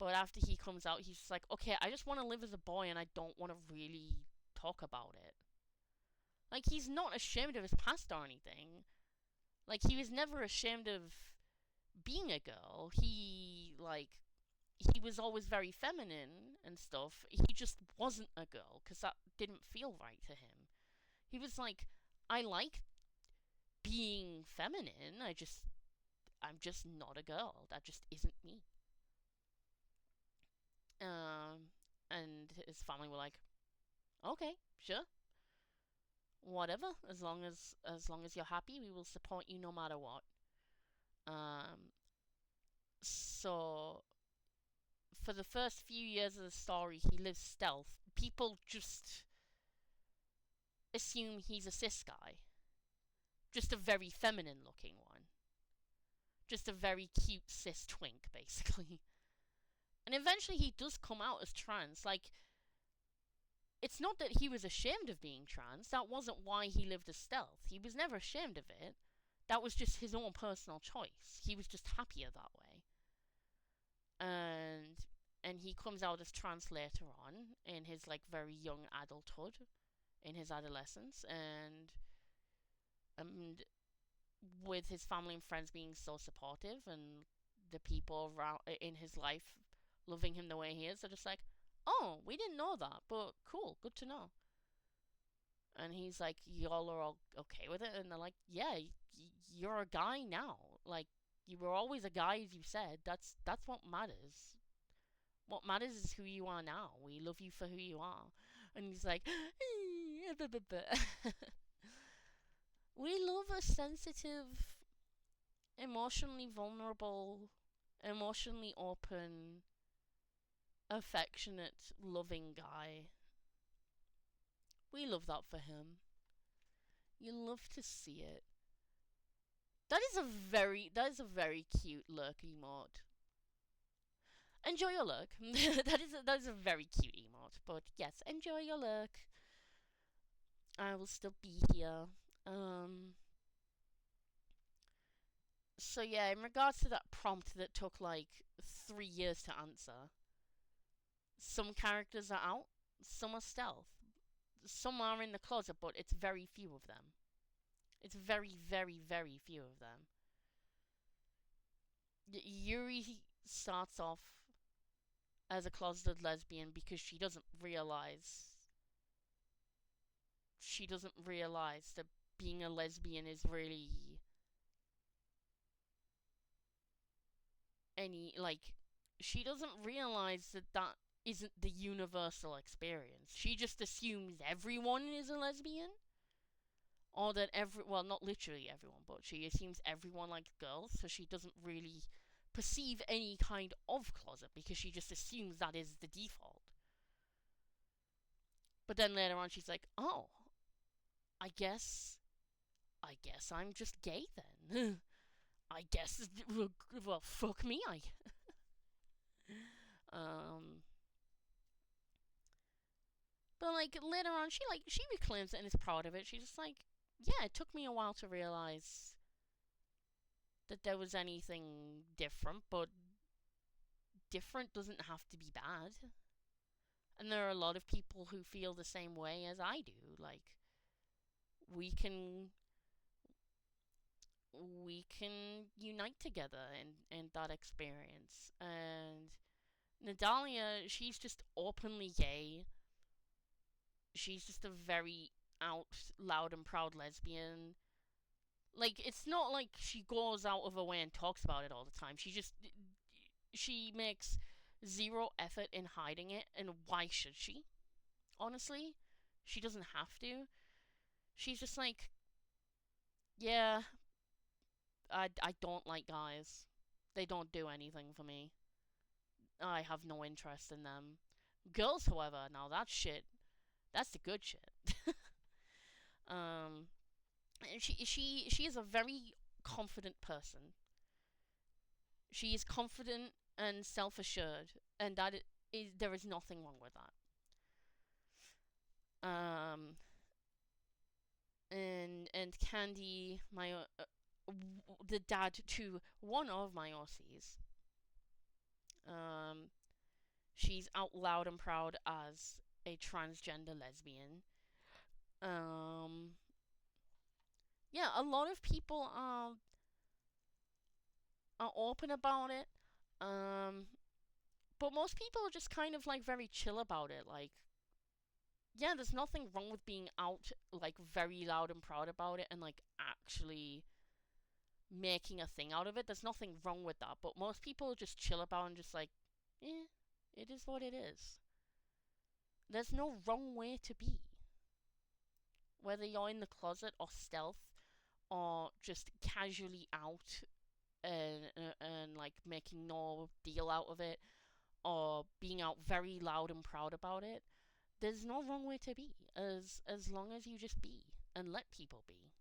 A: But after he comes out, he's like, okay, I just want to live as a boy and I don't want to really talk about it. Like, he's not ashamed of his past or anything. Like, he was never ashamed of being a girl. He was always very feminine and stuff. He just wasn't a girl because that didn't feel right to him. He was like, I like being feminine. I'm just not a girl. That just isn't me. Um, and his family were like, okay, sure, whatever. As long as you're happy, we will support you no matter what. Um, so for the first few years of the story, he lives stealth. People just assume he's a cis guy, just a very feminine looking one, just a very cute cis twink, basically. And eventually, he does come out as trans. Like, it's not that he was ashamed of being trans. That wasn't why he lived as stealth. He was never ashamed of it. That was just his own personal choice. He was just happier that way. And he comes out as trans later on in his like very young adulthood, in his adolescence, and with his family and friends being so supportive and the people around in his life loving him the way he is, they're just like, oh, we didn't know that, but cool, good to know. And he's like, y'all are all okay with it? And they're like, yeah, you're a guy now. Like, you were always a guy, as you said. That's what matters. What matters is who you are now. We love you for who you are. And he's like, we love a sensitive, emotionally vulnerable, emotionally open, affectionate, loving guy. We love that for him. You love to see it. That is a very cute lurk emote. Enjoy your lurk. that is a very cute emote. But yes, enjoy your lurk. I will still be here. Um. So yeah, in regards to that prompt that took like 3 years to answer, some characters are out, some are stealth, some are in the closet, but it's very few of them. It's very, very, very few of them. Yuri starts off as a closeted lesbian because she doesn't realize that being a lesbian is really any like she doesn't realize that isn't the universal experience. She just assumes everyone is a lesbian, or that not literally everyone, but she assumes everyone likes girls, so she doesn't really perceive any kind of closet because she just assumes that is the default. But then later on she's like, "Oh, I guess I'm just gay then." I guess, well, fuck me. Um, but like later on, she reclaims it and is proud of it. She's just like, yeah, it took me a while to realize that there was anything different, but different doesn't have to be bad. And there are a lot of people who feel the same way as I do. Like we can we can unite together in that experience. And Nadalia, she's just openly gay. She's just a very out, loud, and proud lesbian. Like, it's not like she goes out of her way and talks about it all the time. She makes zero effort in hiding it, and why should she? Honestly, she doesn't have to. She's just like, yeah, I don't like guys. They don't do anything for me. I have no interest in them. Girls, however, now that's shit. That's the good shit. um, and she is a very confident person. She is confident and self assured, and there is nothing wrong with that. Um, and Candy, the dad to one of my OCs, um, she's out loud and proud as a transgender lesbian. Um, yeah, a lot of people are open about it. Um, but most people are just kind of like very chill about it. Like, yeah, there's nothing wrong with being out like very loud and proud about it and like actually making a thing out of it. There's nothing wrong with that. But most people just chill about and just like, yeah, it is what it is. There's no wrong way to be. Whether you're in the closet or stealth or just casually out and like making no deal out of it or being out very loud and proud about it, there's no wrong way to be as long as you just be and let people be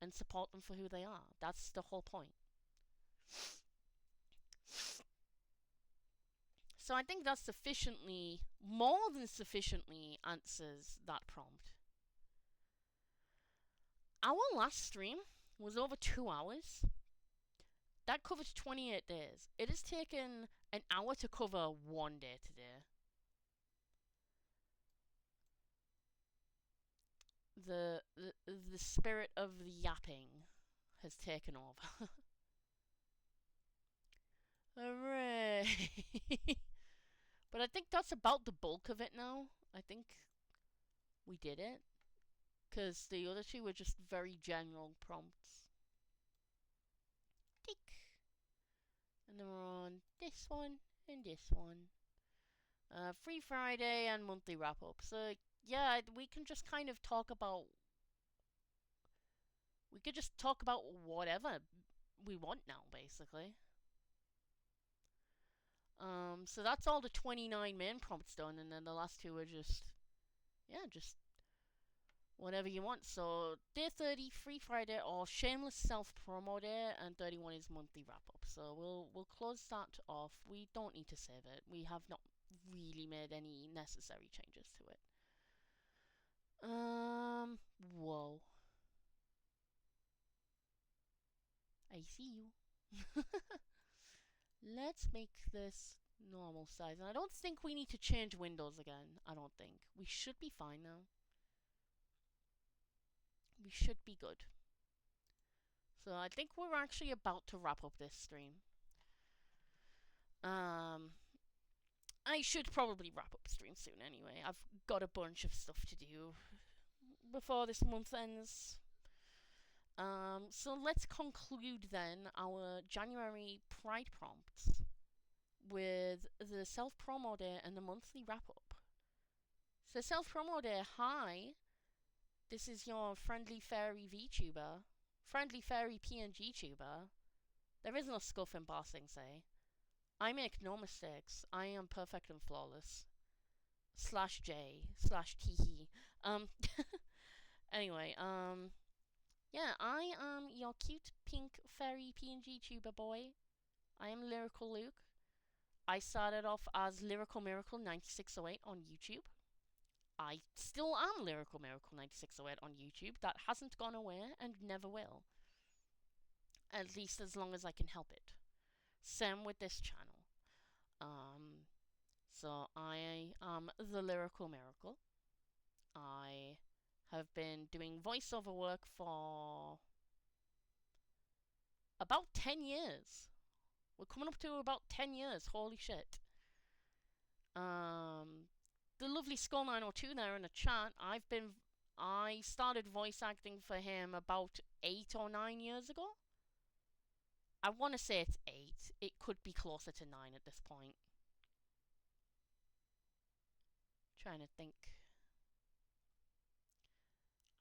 A: and support them for who they are. That's the whole point. So I think that more than sufficiently answers that prompt. Our last stream was over 2 hours. That covers 28 days. It has taken an hour to cover one day today. The spirit of the yapping has taken over. Hooray! But I think that's about the bulk of it now. I think we did it. Because the other two were just very general prompts. Tick. And then we're on this one and this one. Free Friday and monthly wrap up. So yeah, we can just kind of talk about. We could just talk about whatever we want now, basically. So that's all the 29 main prompts done, and then the last two are just, yeah, just whatever you want. So day 30, Free Friday or Shameless Self Promo Day, and 31 is monthly wrap up. So we'll close that off. We don't need to save it. We have not really made any necessary changes to it. Whoa. I see you. Let's make this normal size. And I don't think we need to change windows again. I don't think. We should be fine now. We should be good. So I think we're actually about to wrap up this stream. I should probably wrap up stream soon anyway. I've got a bunch of stuff to do before this month ends. So let's conclude then our January Pride prompts with the self-promo day and the monthly wrap-up. So self-promo day, hi, this is your friendly fairy VTuber, friendly fairy PNG tuber. There is no scuff embossing, say. I make no mistakes. I am perfect and flawless. /J /teehee. Anyway, yeah, I am your cute pink fairy PNG tuber boy. I am Lyrical Luke. I started off as Lyrical Miracle 9608 on YouTube. I still am Lyrical Miracle 9608 on YouTube. That hasn't gone away and never will. At least as long as I can help it. Same with this channel. So I am the Lyrical Miracle. I have been doing voiceover work for about 10 years. We're coming up to about 10 years. Holy shit. The lovely Skull902 there in the chat. I started voice acting for him about 8 or 9 years ago. I want to say it's 8. It could be closer to 9 at this point. Trying to think.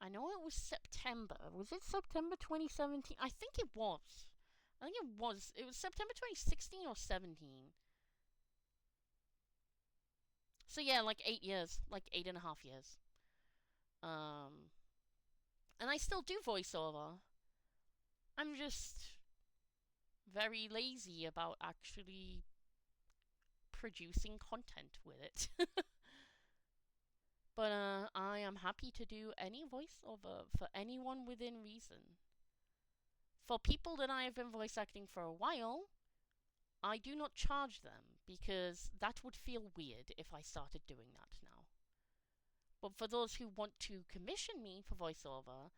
A: I know it was September. Was it September 2017? I think it was. It was September 2016 or 17. So yeah, like 8 years. Like 8.5 years. And I still do voiceover. I'm just very lazy about actually producing content with it. But I am happy to do any voiceover for anyone within reason. For people that I have been voice acting for a while, I do not charge them because that would feel weird if I started doing that now. But for those who want to commission me for voiceover,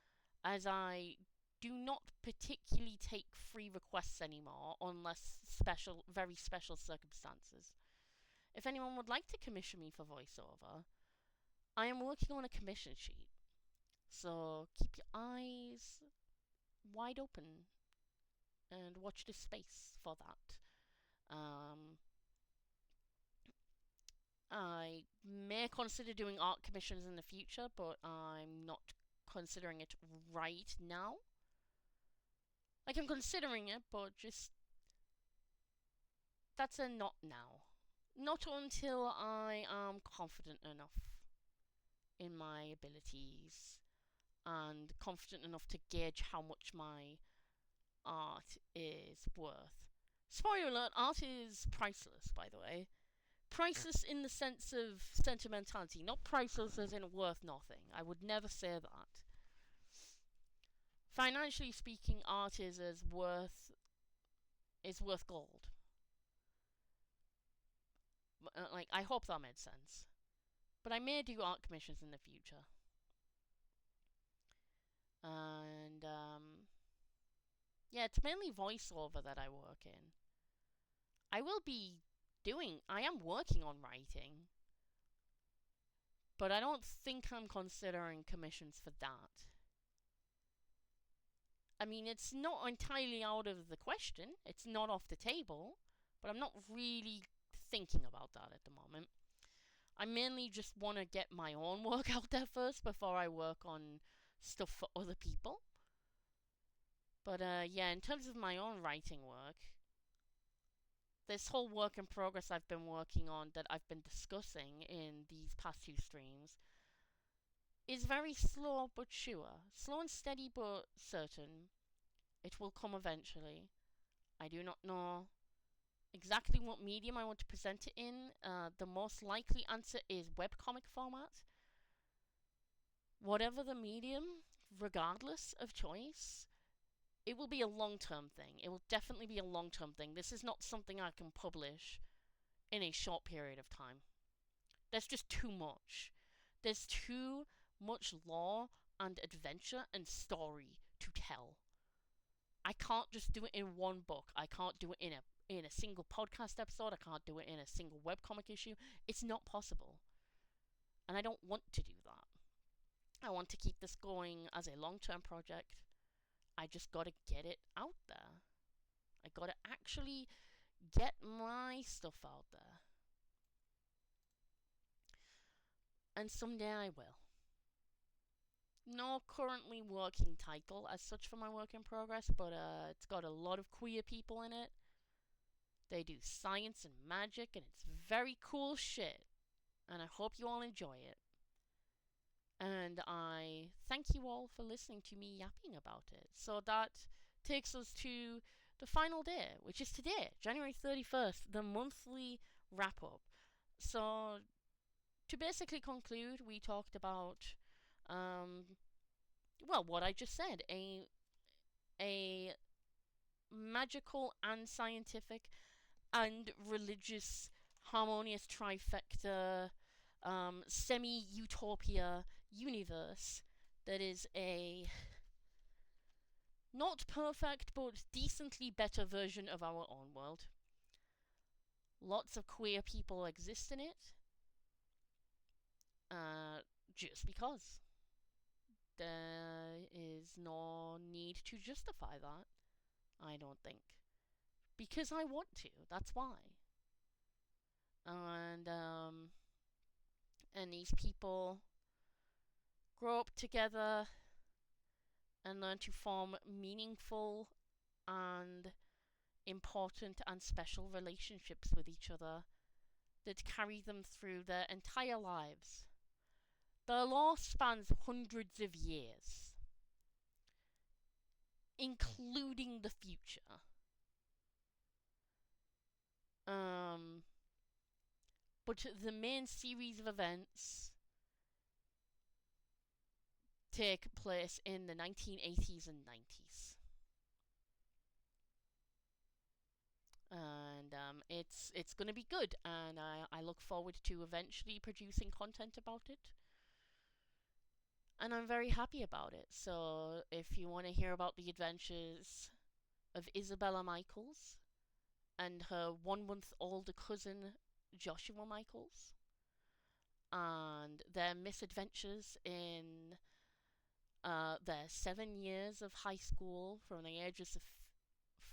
A: as I do not particularly take free requests anymore unless very special circumstances. If anyone would like to commission me for voiceover, I am working on a commission sheet. So keep your eyes wide open and watch this space for that. I may consider doing art commissions in the future, but I'm not considering it right now. Like, I'm considering it, but just... that's a not now. Not until I am confident enough in my abilities and confident enough to gauge how much my art is worth. Spoiler alert, art is priceless, by the way. Priceless in the sense of sentimentality, not priceless as in worth nothing. I would never say that. Financially speaking, art is worth gold. Like, I hope that made sense. But I may do art commissions in the future. And Yeah, it's mainly voiceover that I work in. I am working on writing, but I don't think I'm considering commissions for that. I mean, it's not entirely out of the question, it's not off the table, but I'm not really thinking about that at the moment. I mainly just want to get my own work out there first before I work on stuff for other people. But yeah, in terms of my own writing work, this whole work in progress I've been working on that I've been discussing in these past two streams is very slow but sure. Slow and steady but certain. It will come eventually. I do not know exactly what medium I want to present it in. The most likely answer is webcomic format. Whatever the medium, regardless of choice, it will be a long-term thing. It will definitely be a long-term thing. This is not something I can publish in a short period of time. There's just too much. There's too much lore and adventure and story to tell. I can't just do it in one book. I can't do it in a single podcast episode. I can't do it in a single webcomic issue. It's not possible. And I don't want to do that. I want to keep this going as a long-term project. I just gotta get it out there. I gotta actually get my stuff out there. And someday I will. No currently working title as such for my work in progress, but it's got a lot of queer people in it. They do science and magic, and it's very cool shit. And I hope you all enjoy it. And I thank you all for listening to me yapping about it. So that takes us to the final day, which is today, January 31st, the monthly wrap up. So, to basically conclude, we talked about, what I just said, a magical and scientific and religious harmonious trifecta semi-utopia universe that is a not perfect but decently better version of our own world. Lots of queer people exist in it, just because. There is no need to justify that, I don't think. Because I want to, that's why. And these people grow up together and learn to form meaningful and important and special relationships with each other that carry them through their entire lives. Their lore spans hundreds of years, including the future. But the main series of events take place in the 1980s and 90s. And it's going to be good, and I look forward to eventually producing content about it. And I'm very happy about it. So if you want to hear about the adventures of Isabella Michaels and her 1 month older cousin Joshua Michaels and their misadventures in their 7 years of high school from the ages of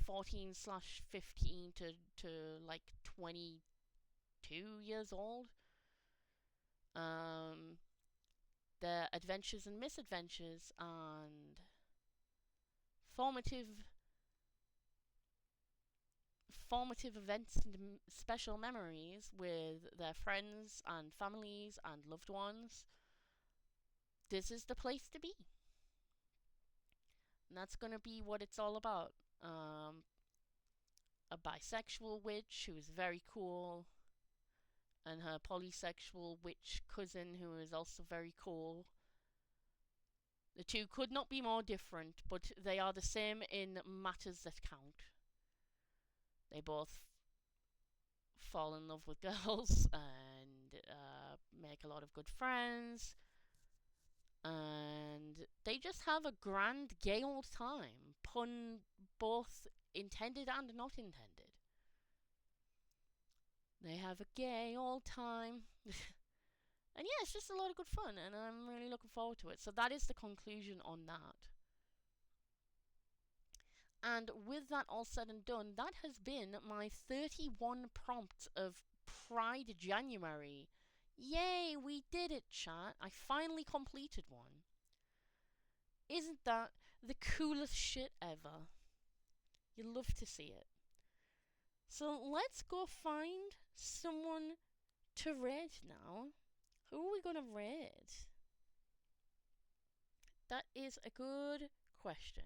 A: 14/15 to like 22 years old, their adventures and misadventures and formative events and special memories with their friends and families and loved ones, this is the place to be. And that's going to be what it's all about. A bisexual witch who is very cool, and her polysexual witch cousin who is also very cool. The two could not be more different, but they are the same in matters that count. They both fall in love with girls and make a lot of good friends, and they just have a grand gay old time pun both intended and not intended. They have a gay old time. And yeah, it's just a lot of good fun, and I'm really looking forward to it. So that is the conclusion on that. And with that all said and done, that has been my 31 prompts of Pride January. Yay, we did it, chat. I finally completed one. Isn't that the coolest shit ever? You love to see it. So let's go find someone to raid now. Who are we gonna raid? That is a good question.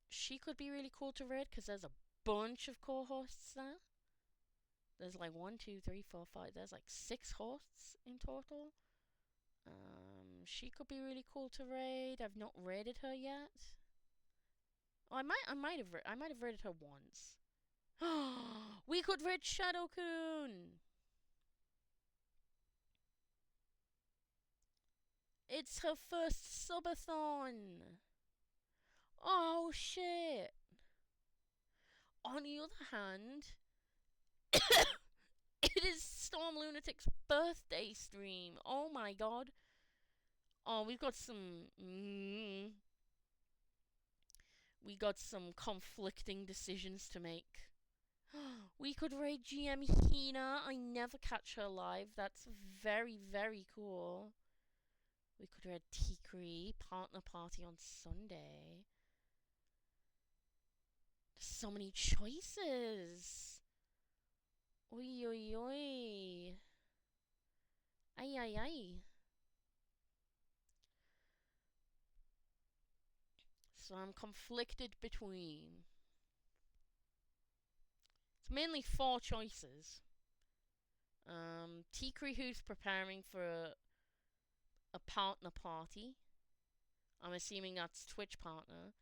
A: She could be really cool to raid because there's a bunch of co-hosts there. There's like 1, 2, 3, 4, 5. There's like 6 hosts in total. She could be really cool to raid. I've not raided her yet. Oh, I might have raided her once. We could raid Shadowcoon. It's her first subathon. Oh shit. On the other hand, it is Storm Lunatic's birthday stream. Oh my god. Oh, we've got some. We got some conflicting decisions to make. We could raid GM Hina. I never catch her live. That's very, very cool. We could raid Tikri. Partner party on Sunday. There's so many choices. Oi, oi, oi. Ay, ay, ay. So I'm conflicted between. It's mainly 4 choices. Tikri, who's preparing for a partner party. I'm assuming that's Twitch partner.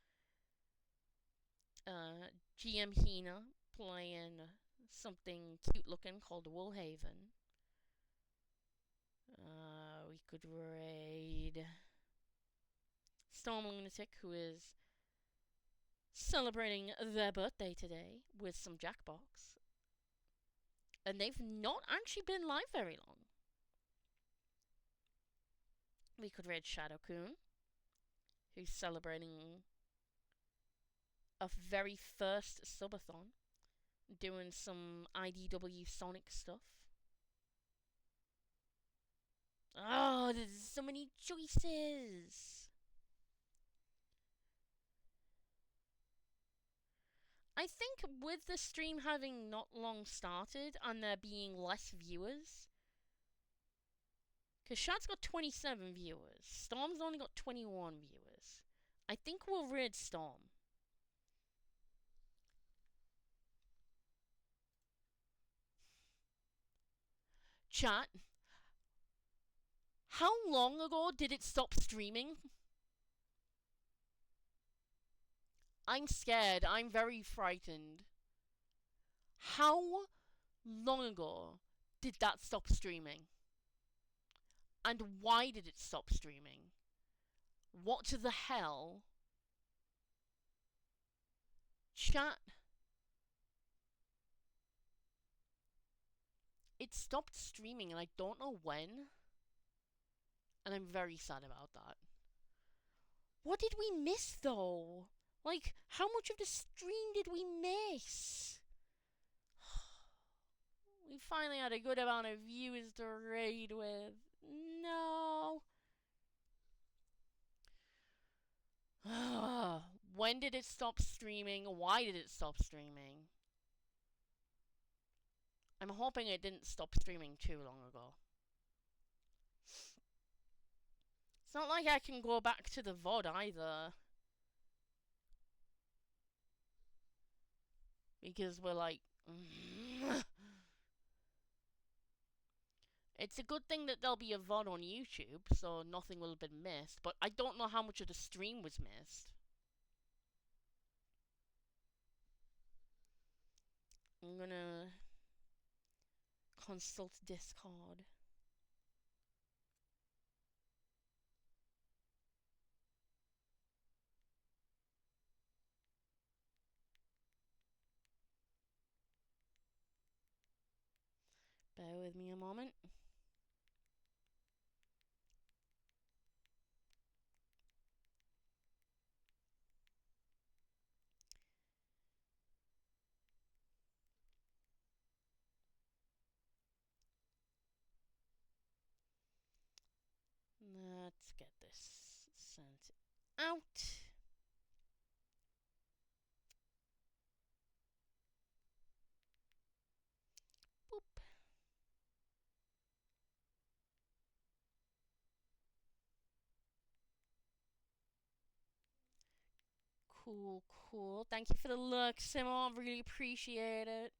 A: GM Hina playing something cute looking called Woolhaven. We could raid Storm Lunatic, who is celebrating their birthday today with some Jackbox. And they've not actually been live very long. We could raid Shadowcoon, who's celebrating a very first subathon, doing some IDW Sonic stuff. Oh, there's so many choices. I think with the stream having not long started and there being less viewers, because Shad's got 27 viewers, Storm's only got 21 viewers. I think we'll raid Storm. Chat, how long ago did it stop streaming? I'm scared. I'm very frightened. How long ago did that stop streaming? And why did it stop streaming? What the hell? Chat. It stopped streaming and I don't know when. And I'm very sad about that. What did we miss though? Like, how much of the stream did we miss? We finally had a good amount of viewers to raid with. No. When did it stop streaming? Why did it stop streaming? I'm hoping it didn't stop streaming too long ago. It's not like I can go back to the VOD either. Because we're like... It's a good thing that there'll be a VOD on YouTube, so nothing will have been missed. But I don't know how much of the stream was missed. I'm gonna consult Discord. Bear with me a moment. Let's get this sent out. Boop. Cool, cool. Thank you for the look, Simon. Really appreciate it.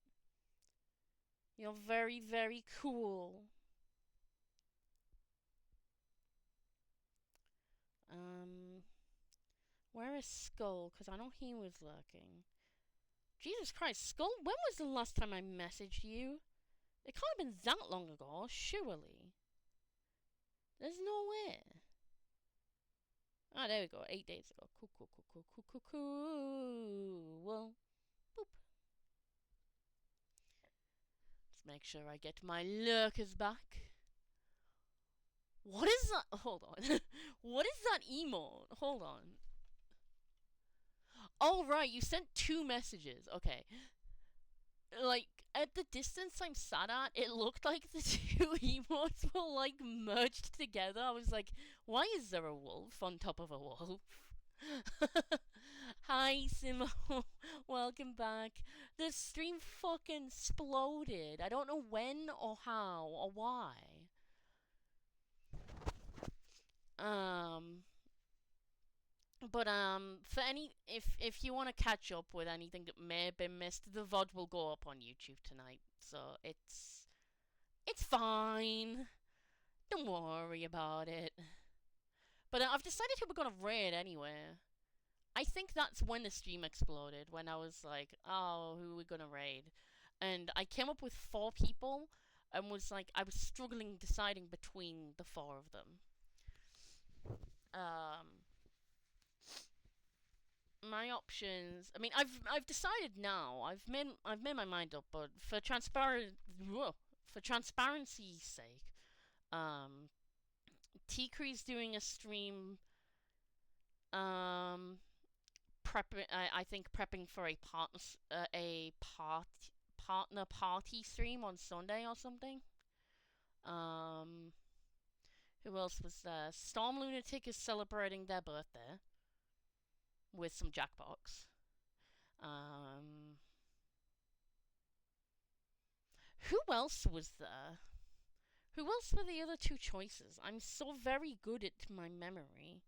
A: You're very, very cool. Where is Skull? Because I know he was lurking. Jesus Christ, Skull, when was the last time I messaged you? It can't have been that long ago, surely. There's no way. Ah, there we go, 8 days ago. Cool, cool, cool, cool, cool, cool, cool. Well, boop. Let's make sure I get my lurkers back. What is that? Hold on. What is that emote? Hold on. Oh, right, you sent 2 messages. Okay. Like, at the distance I'm sat at, it looked like the 2 emotes were, like, merged together. I was like, why is there a wolf on top of a wolf? Hi, Simo. Welcome back. The stream fucking exploded. I don't know when or how or why. But for any if you want to catch up with anything that may have been missed, the VOD will go up on YouTube tonight. So it's fine. Don't worry about it. But I've decided who we're gonna raid anyway. I think that's when the stream exploded. When I was like, oh, who are we gonna raid? And I came up with 4 people, and was like, I was struggling deciding between the 4 of them. My options. I mean, I've decided now. I've made my mind up. But for transparency's sake, T-Cree's doing a stream. I think prepping for partner party stream on Sunday or something. Who else was there? Storm Lunatic is celebrating their birthday with some Jackbox. Who else was there? Who else were the other 2 choices? I'm so very good at my memory.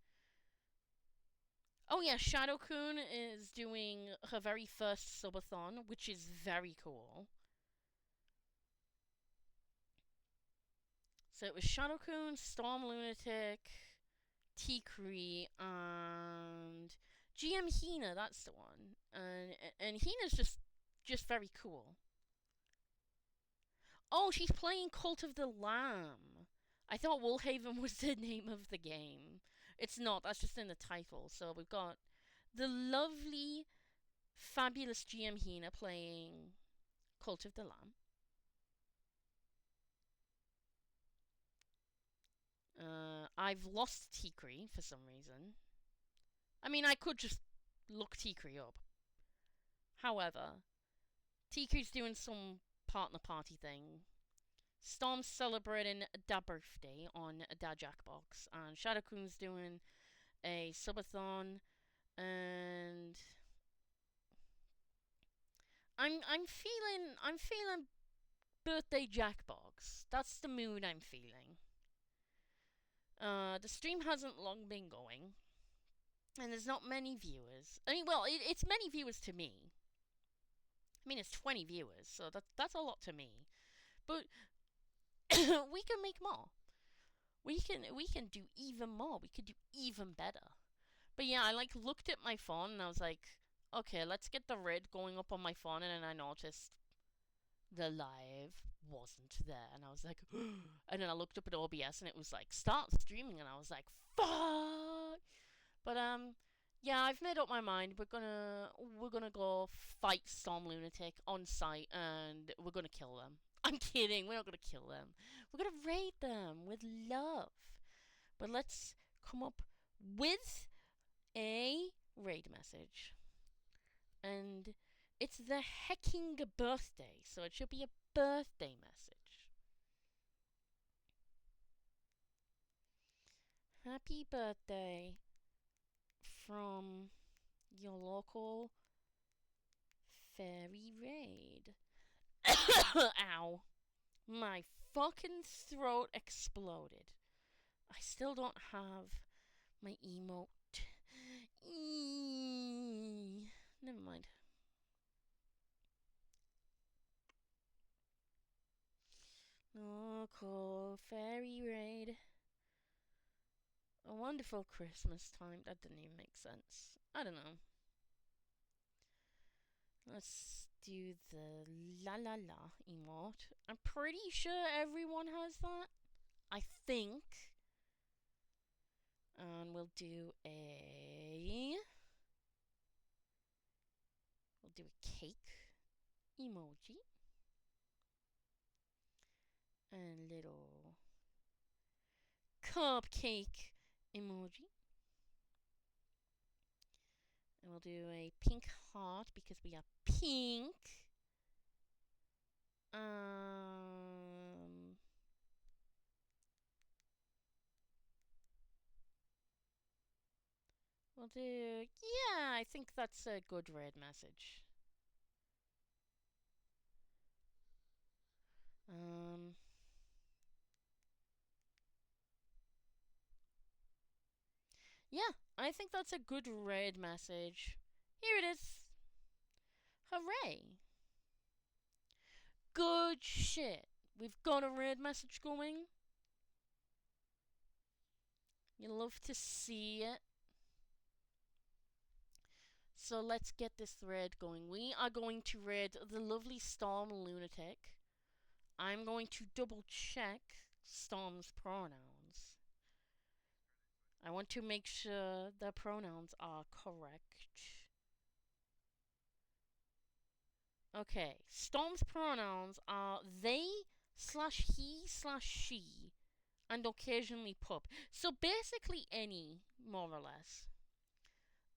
A: Oh yeah, Shadowcoon is doing her very first subathon, which is very cool. So it was Shadowcoon, Storm Lunatic, T-Cree, and GM Hina, that's the one. And Hina's just very cool. Oh, she's playing Cult of the Lamb. I thought Woolhaven was the name of the game. It's not, that's just in the title. So we've got the lovely, fabulous GM Hina playing Cult of the Lamb. I've lost Tikri for some reason. I mean, I could just look Tikri up. However, Tikri's doing some partner party thing. Storm's celebrating da birthday on da Jackbox, and Shadowcoon's doing a subathon, and I'm feeling birthday Jackbox. That's the mood I'm feeling. The stream hasn't long been going, and there's not many viewers. I mean, well, it's many viewers to me. I mean, it's 20 viewers, so that's a lot to me. But we can make more. We can do even more. We could do even better. But yeah, I like looked at my phone and I was like, okay, let's get the raid going up on my phone, and then I noticed the live wasn't there, and I was like, and then I looked up at OBS and it was like start streaming, and I was like, fuck. But yeah, I've made up my mind. We're gonna go fight Storm Lunatic on site, and we're gonna kill them. I'm kidding. We're not going to kill them. We're going to raid them with love. But let's come up with a raid message. And it's the hecking birthday, so it should be a birthday message. Happy birthday from your local fairy raid. Ow. My fucking throat exploded. I still don't have my emote. Never mind. Local fairy raid. A wonderful Christmas time. That didn't even make sense. I don't know. Let's do the la la la emote. I'm pretty sure everyone has that. I think. And we'll do a cake emoji. And a little cupcake emoji. And we'll do a pink heart because we are pink. We'll do... Yeah, I think that's a good red message. Yeah, I think that's a good red message. Here it is. Hooray. Good shit. We've got a red message going. You love to see it. So let's get this thread going. We are going to read the lovely Storm Lunatic. I'm going to double check Storm's pronouns. I want to make sure the pronouns are correct. Okay, Storm's pronouns are they/he/she, and occasionally pup. So basically any, more or less.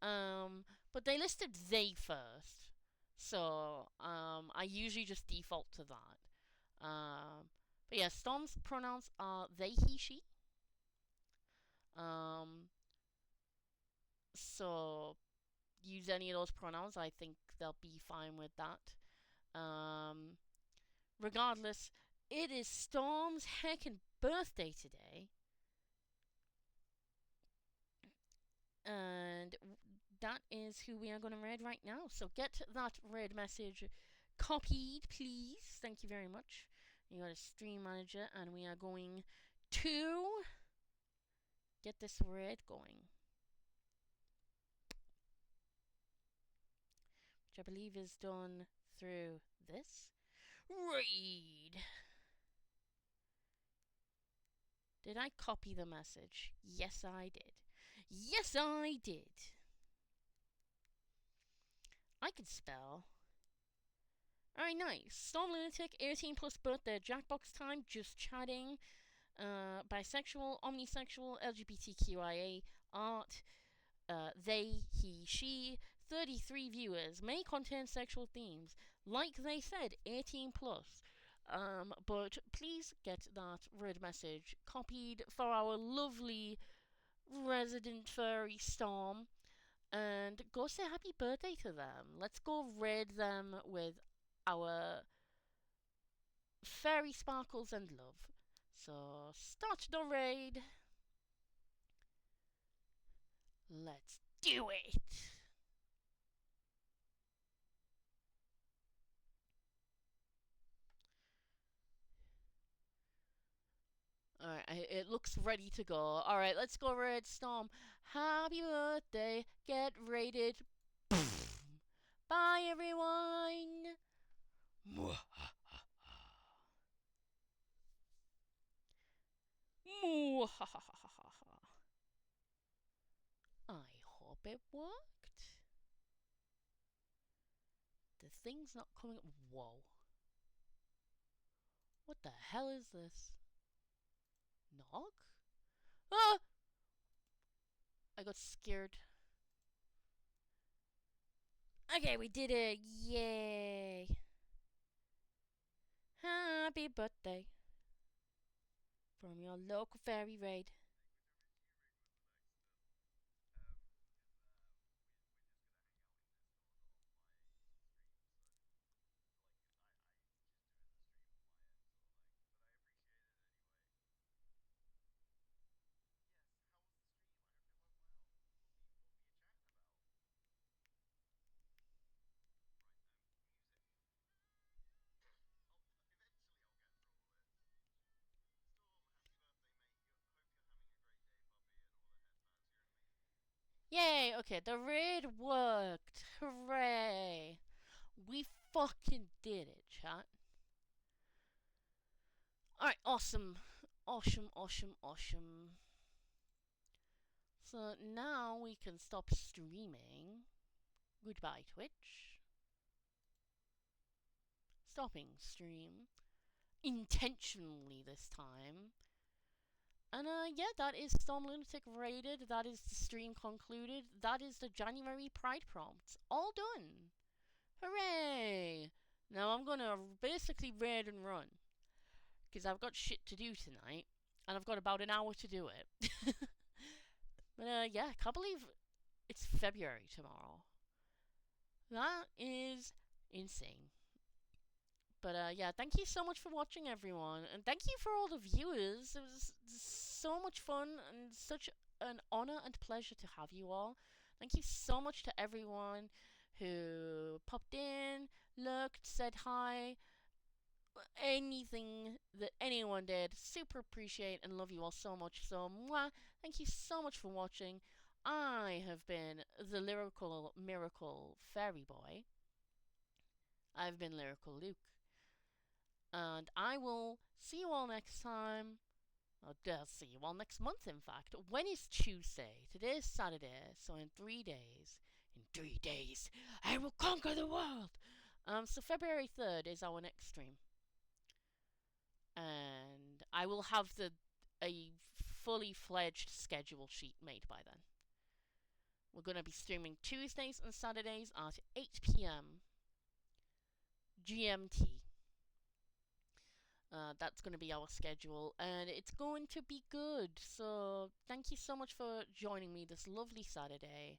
A: But they listed they first. So, I usually just default to that. But yeah, Storm's pronouns are they, he, she. So use any of those pronouns. I think they'll be fine with that. Regardless, it is Storm's heckin' birthday today. And that is who we are going to read right now. So get that red message copied, please. Thank you very much. You got a stream manager, and we are going to get this red going, which I believe is done through this. Read. Did I copy the message? Yes, I did. Yes, I did. I can spell. Alright, nice. Storm Lunatic, 18 plus birthday, Jackbox time, just chatting. Bisexual, omnisexual, LGBTQIA, art, they, he, she, 33 viewers, may contain sexual themes. Like they said, 18 plus. But please get that red message copied for our lovely resident furry Storm, and go say happy birthday to them. Let's go raid them with our fairy sparkles and love. So start the raid. Let's do it. Alright, it looks ready to go. Alright, let's go raid Storm. Happy birthday. Get raided. Bye, everyone. I hope it worked. The thing's not coming. Whoa. What the hell is this? Knock? Ah! I got scared. Okay, we did it. Yay. Happy birthday from your local fairy raid. Yay, okay, the raid worked. Hooray. We fucking did it, chat. Alright, awesome. Awesome, awesome, awesome. So now we can stop streaming. Goodbye, Twitch. Stopping stream. Intentionally this time. And yeah, that is Storm Lunatic raided. That is the stream concluded. That is the January Pride prompts. All done. Hooray! Now I'm gonna basically raid and run. Because I've got shit to do tonight. And I've got about an hour to do it. But yeah, I can't believe it's February tomorrow. That is insane. But yeah, thank you so much for watching, everyone, and thank you for all the viewers. It was so much fun and such an honor and pleasure to have you all. Thank you so much to everyone who popped in, looked, said hi, anything that anyone did. Super appreciate and love you all so much. So, mwah, thank you so much for watching. I have been the Lyrical Miracle Fairy Boy. I've been Lyrical Luke. And I will see you all next time. I'll see you all next month, in fact. When is Tuesday? Today is Saturday, so in 3 days. In 3 days, I will conquer the world! So February 3rd is our next stream. And I will have a fully fledged schedule sheet made by then. We're going to be streaming Tuesdays and Saturdays at 8 p.m. GMT. That's going to be our schedule, and it's going to be good. So thank you so much for joining me this lovely Saturday.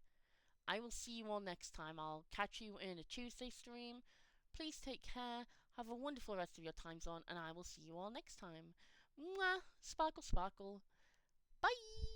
A: I will see you all next time. I'll catch you in a Tuesday stream. Please take care. Have a wonderful rest of your time zone, and I will see you all next time. Mwah! Sparkle, sparkle. Bye!